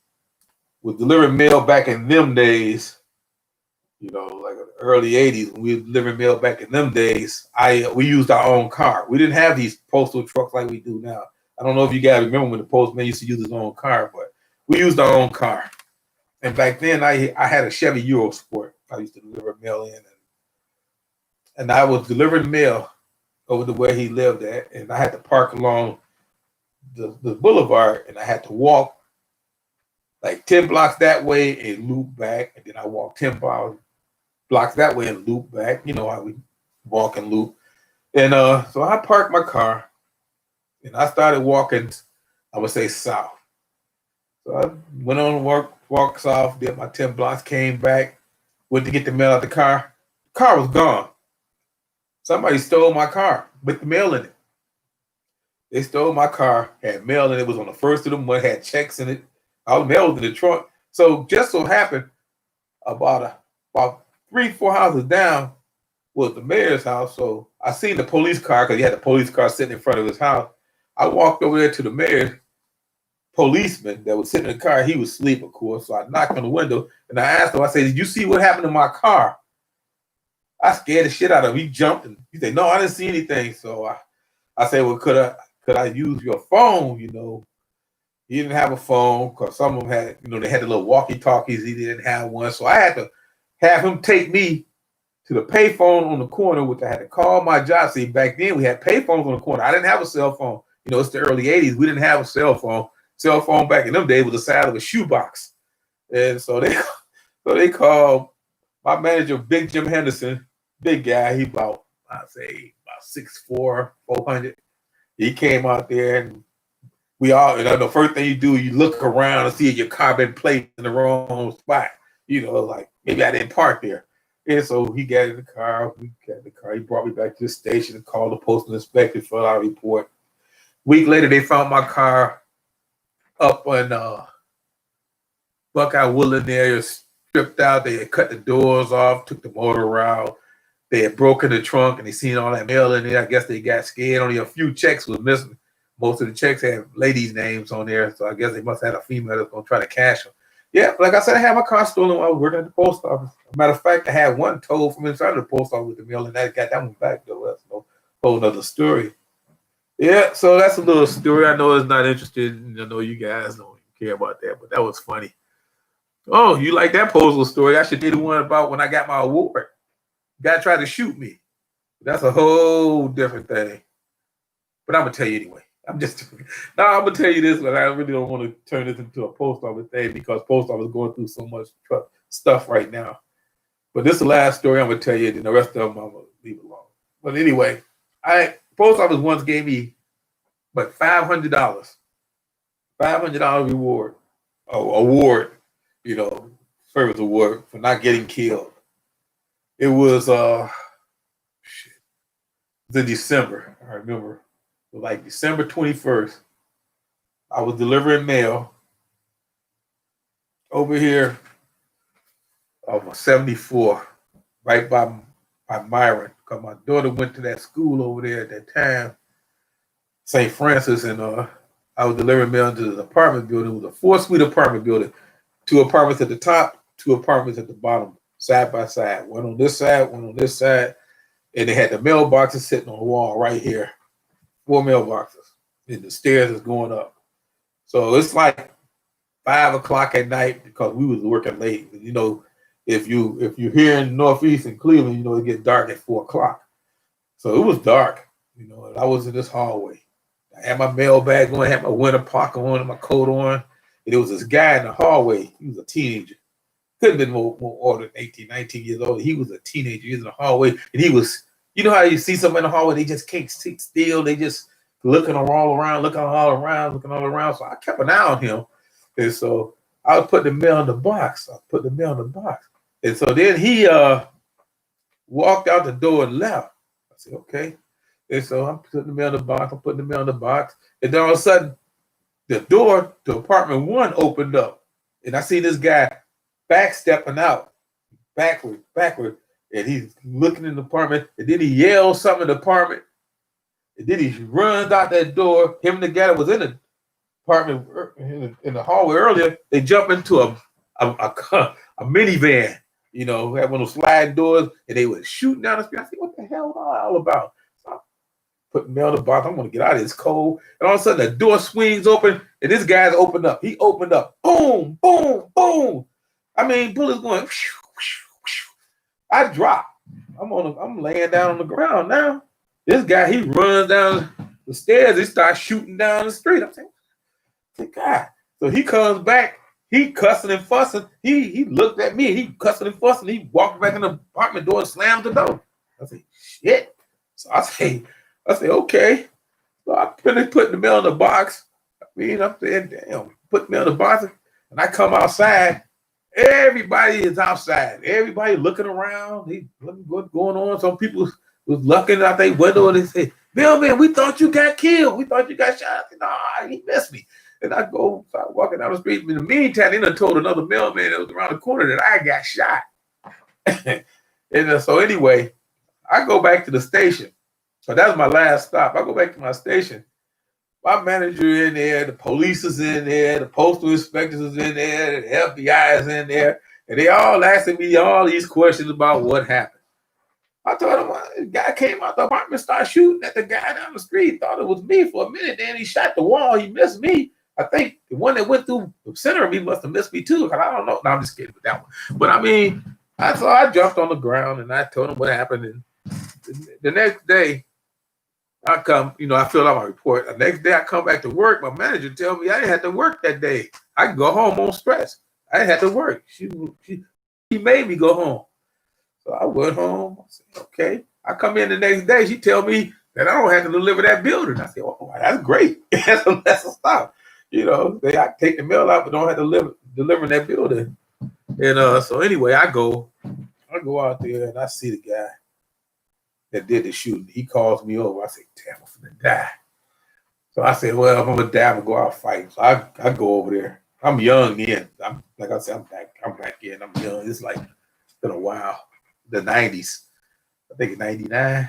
was delivering mail back in them days, you know, like the early '80s, when we were delivering mail back in them days, we used our own car. We didn't have these postal trucks like we do now. I don't know if you guys remember when the postman used to use his own car, but we used our own car. And back then, I had a Chevy Eurosport. I used to deliver mail in, and I was delivering mail over to where he lived at, and I had to park along the boulevard, and I had to walk like 10 blocks that way and loop back, and then I walked 10 blocks that way and loop back. You know how we walk and loop. And so I parked my car, and I started walking, I would say south. So I went on walk south, did my 10 blocks, came back, went to get the mail out the car. The car was gone. Somebody stole my car with the mail in it. They stole my car, had mail in it, was on the first of the month, had checks in it. All the mail was in the trunk. So just so happened about 3-4 houses down was the mayor's house. So I seen the police car because he had a police car sitting in front of his house. I walked over there to the mayor's policeman that was sitting in the car. He was asleep, of course. So I knocked on the window and I asked him, I said, "Did you see what happened to my car?" I scared the shit out of him. He jumped and he said, "No, I didn't see anything." So I said, "Well, could I use your phone?" You know, he didn't have a phone because some of them had, you know, they had the little walkie-talkies. He didn't have one. So I had to have him take me to the payphone on the corner, which I had to call my job. See, back then we had payphones on the corner. I didn't have a cell phone. You know, it's the early 80s. We didn't have a cell phone. Cell phone back in them days was the size of a shoebox. And so they called my manager, Big Jim Henderson, big guy. He about 6'4", 400. He came out there and we all, you know, the first thing you do, you look around and see if your car been placed in the wrong spot. You know, like maybe I didn't park there. And so he got in the car. We got in the car. He brought me back to the station and called the postal inspector for our report. Week later, they found my car up on Buckeye Woodland area, stripped out. They had cut the doors off, took the motor out. They had broken the trunk and they seen all that mail in there. I guess they got scared. Only a few checks was missing. Most of the checks had ladies' names on there, so I guess they must have had a female that's gonna try to cash them. Yeah, like I said, I had my car stolen while I was working at the post office. Matter of fact, I had one towed from inside of the post office with the mail, and I got that one back though. That's no whole other story. Yeah, so that's a little story. I know it's not interested. I know you guys don't care about that, but that was funny. Oh, you like that postal story? I should do the one about when I got my award. Guy tried to shoot me. That's a whole different thing. But I'm gonna tell you anyway. I'm gonna tell you this, but I really don't want to turn this into a post office thing because post office is going through so much stuff right now. But this is the last story I'm gonna tell you, and the rest of them I'm gonna leave alone. But anyway, post office once gave me $500, $500 reward, award, service award for not getting killed. It was in December. I remember, like December 21st. I was delivering mail over here on 74, right by Myron, because my daughter went to that school over there at that time, St. Francis, and I was delivering mail to the apartment building. It was a 4-suite apartment building, 2 apartments at the top, 2 apartments at the bottom, side by side. One on this side, one on this side, and they had the mailboxes sitting on the wall right here, 4 mailboxes, and the stairs is going up. So it's like 5 o'clock at night because we was working late. If you're here in Northeast in Cleveland, it gets dark at 4 o'clock. So it was dark, and I was in this hallway. I had my mail bag on, I had my winter parka on, and my coat on, and there was this guy in the hallway. He was a teenager. Couldn't have been more older than 18, 19 years old. He was a teenager. He was in the hallway, and he was, how you see someone in the hallway, they just can't sit still. They just looking all around. So I kept an eye on him. And so I was putting the mail in the box. And so then he walked out the door and left. I said, okay. And so I'm putting the mail in the box. And then all of a sudden, the door to apartment 1 opened up. And I see this guy backstepping out, backward. And he's looking in the apartment. And then he yells something in the apartment. And then he runs out that door. Him and the guy that was in the apartment in the hallway earlier, they jump into a minivan, had one of those sliding doors, and they were shooting down the street. I said, what the hell is all about? So I put the mail in the box. I'm going to get out of this cold. And all of a sudden, the door swings open, and this guy's opened up. He opened up. Boom, boom, boom. I mean, bullets going. Whoosh, whoosh, whoosh. I dropped. I'm laying down on the ground now. This guy, he runs down the stairs. He starts shooting down the street. I'm saying, God. So he comes back. He cussing and fussing. He looked at me. He cussing and fussing. He walked back in the apartment door and slammed the door. I say, shit. So I say, okay. So I put the mail in the box. I'm saying, damn, put the mail in the box. And I come outside. Everybody is outside. Everybody looking around. They looking what's going on. Some people was looking out their window and they say, Mailman, we thought you got killed. We thought you got shot. I said, nah, he missed me. And I go start walking down the street. In the meantime, they done told another mailman that was around the corner that I got shot. And so anyway, I go back to the station. So that was my last stop. I go back to my station. My manager in there, the police is in there, the postal inspectors is in there, the FBI is in there, and they all asking me all these questions about what happened. I told him, the guy came out the apartment, started shooting at the guy down the street, thought it was me for a minute, then he shot the wall, he missed me. I think the one that went through the center of me must have missed me too, because I don't know. No, I'm just kidding with that one. But I mean, I jumped on the ground and I told him what happened. And the next day, I come, I filled out my report. The next day I come back to work, my manager tell me I didn't have to work that day. I could go home on stress. I didn't have to work. She made me go home. So I went home. I said, okay. I come in the next day. She tell me that I don't have to deliver that building. I said, oh, that's great. That's a stop. I take the mail out, but don't have to deliver that building. And so anyway, I go out there and I see the guy that did the shooting. He calls me over. I say, damn, I'm finna die. So I said, well, if I'm gonna die, I'm gonna go out fighting. So I go over there. I'm young then. Like I said, I'm back in. I'm young. It's been a while. The 90s. I think 99,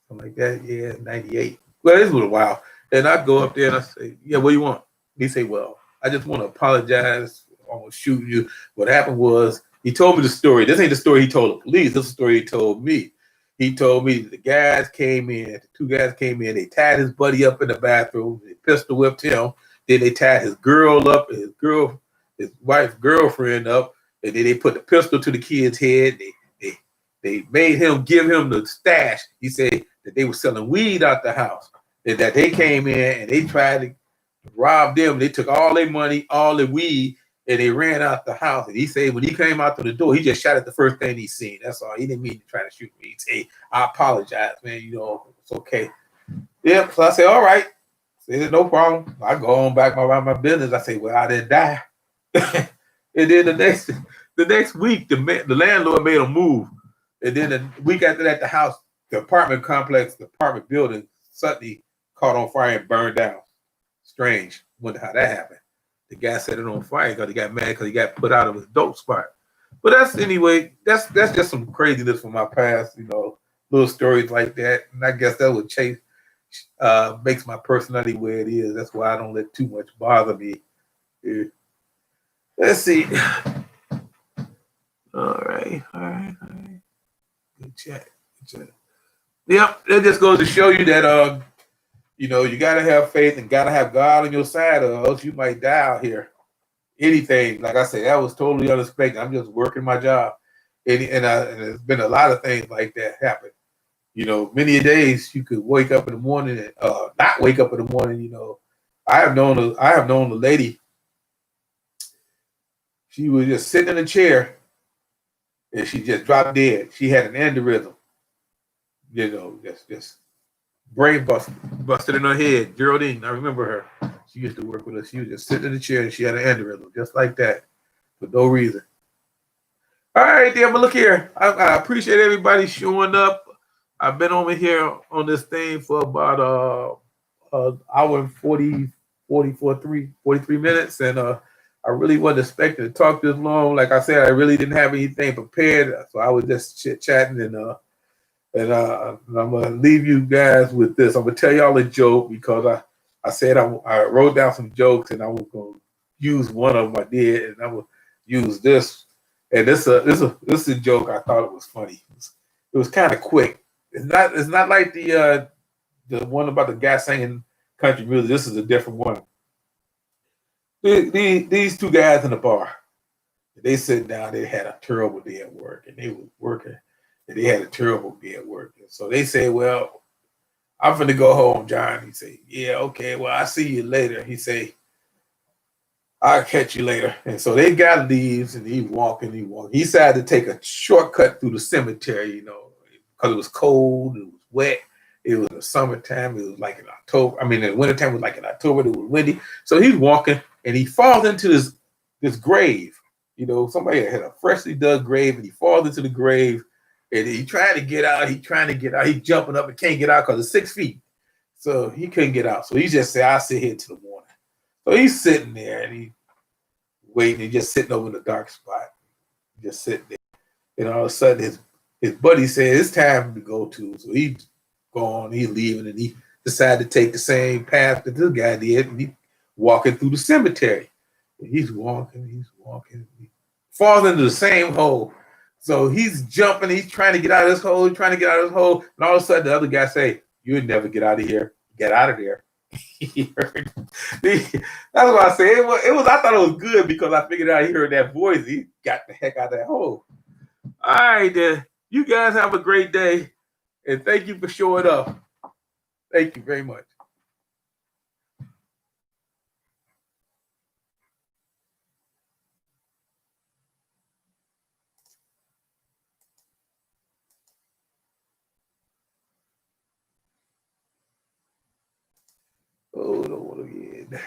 something like that. Yeah, 98. Well, it's been a while. And I go up there and I say, yeah, what do you want? He say, well, I just want to apologize for almost shooting you. What happened was he told me the story. This ain't the story he told the police. This is the story he told me. He told me the guys came in, the two guys came in, they tied his buddy up in the bathroom, they pistol whipped him, then they tied his girl up, his wife's girlfriend up, and then they put the pistol to the kid's head. They made him give him the stash. He said that they were selling weed out the house, and that they came in and they tried to rob them. They took all their money, all the weed, and they ran out the house. And he said when he came out to the door, he just shot at the first thing he seen. That's all. He didn't mean to try to shoot me. He said, I apologize, man. You know, it's okay. Yeah. So I said, all right. I said, no problem. I go on back around my business. I say, well, I didn't die. And then the next week, the landlord made a move. And then the week after that, the apartment complex, the apartment building suddenly caught on fire and burned down. Strange. Wonder how that happened. The guy set it on fire because he got mad because he got put out of his dope spot. But that's just some craziness from my past, you know, little stories like that. And I guess that would makes my personality where it is. That's why I don't let too much bother me. Let's see. All right. Good chat. Yep, that just goes to show you that you know, you gotta have faith and gotta have God on your side, or else you might die out here. Anything, like I said, that was totally unexpected. I'm just working my job, and there's been a lot of things like that happen. You know, many days you could wake up in the morning and not wake up in the morning. You know, I have known a lady. She was just sitting in a chair, and she just dropped dead. She had an aneurysm. You know, just brain busted in her head. Geraldine, I remember her. She used to work with us. She was just sitting in the chair and she had an aneurysm, just like that, for no reason. All right, then, but look here. I appreciate everybody showing up. I've been over here on this thing for about hour and 43 minutes, and I really wasn't expecting to talk this long. Like I said, I really didn't have anything prepared, so I was just chit-chatting, and I'm gonna leave you guys with this. I'm gonna tell y'all a joke because I said I wrote down some jokes and I was gonna use one of them. I did, and I will use this. And this is a joke. I thought it was funny. It was kind of quick. It's not like the one about the guy singing country music. This is a different one. These two guys in the bar. They sitting down. They had a terrible day at work, and they was working. And they had a terrible day at work. And so they say, well, I'm finna go home, John. He say, yeah, okay, well, I'll see you later. He say, I'll catch you later. And so they got leaves and he's walking. He decided to take a shortcut through the cemetery, you know, because it was cold, it was wet. It was the summertime. It was like in October. I mean, in the wintertime, it was like in October. It was windy. So he's walking and he falls into this grave. You know, somebody had a freshly dug grave and he falls into the grave. And he trying to get out. He's jumping up and can't get out because it's 6 feet. So he couldn't get out. So he just said, I'll sit here till the morning. So he's sitting there and he waiting. He's just sitting over in the dark spot. Just sitting there. And all of a sudden his buddy said, it's time to go too. So he's gone. He's leaving. And he decided to take the same path that this guy did. And he's walking through the cemetery. And he's walking. He falls into the same hole. So he's jumping, he's trying to get out of this hole, and all of a sudden the other guy say, you'll never get out of here. Get out of there. That's what I say. I thought it was good because I figured out he heard that voice. He got the heck out of that hole. All right, then. You guys have a great day. And thank you for showing up. Thank you very much. Oh, don't want to get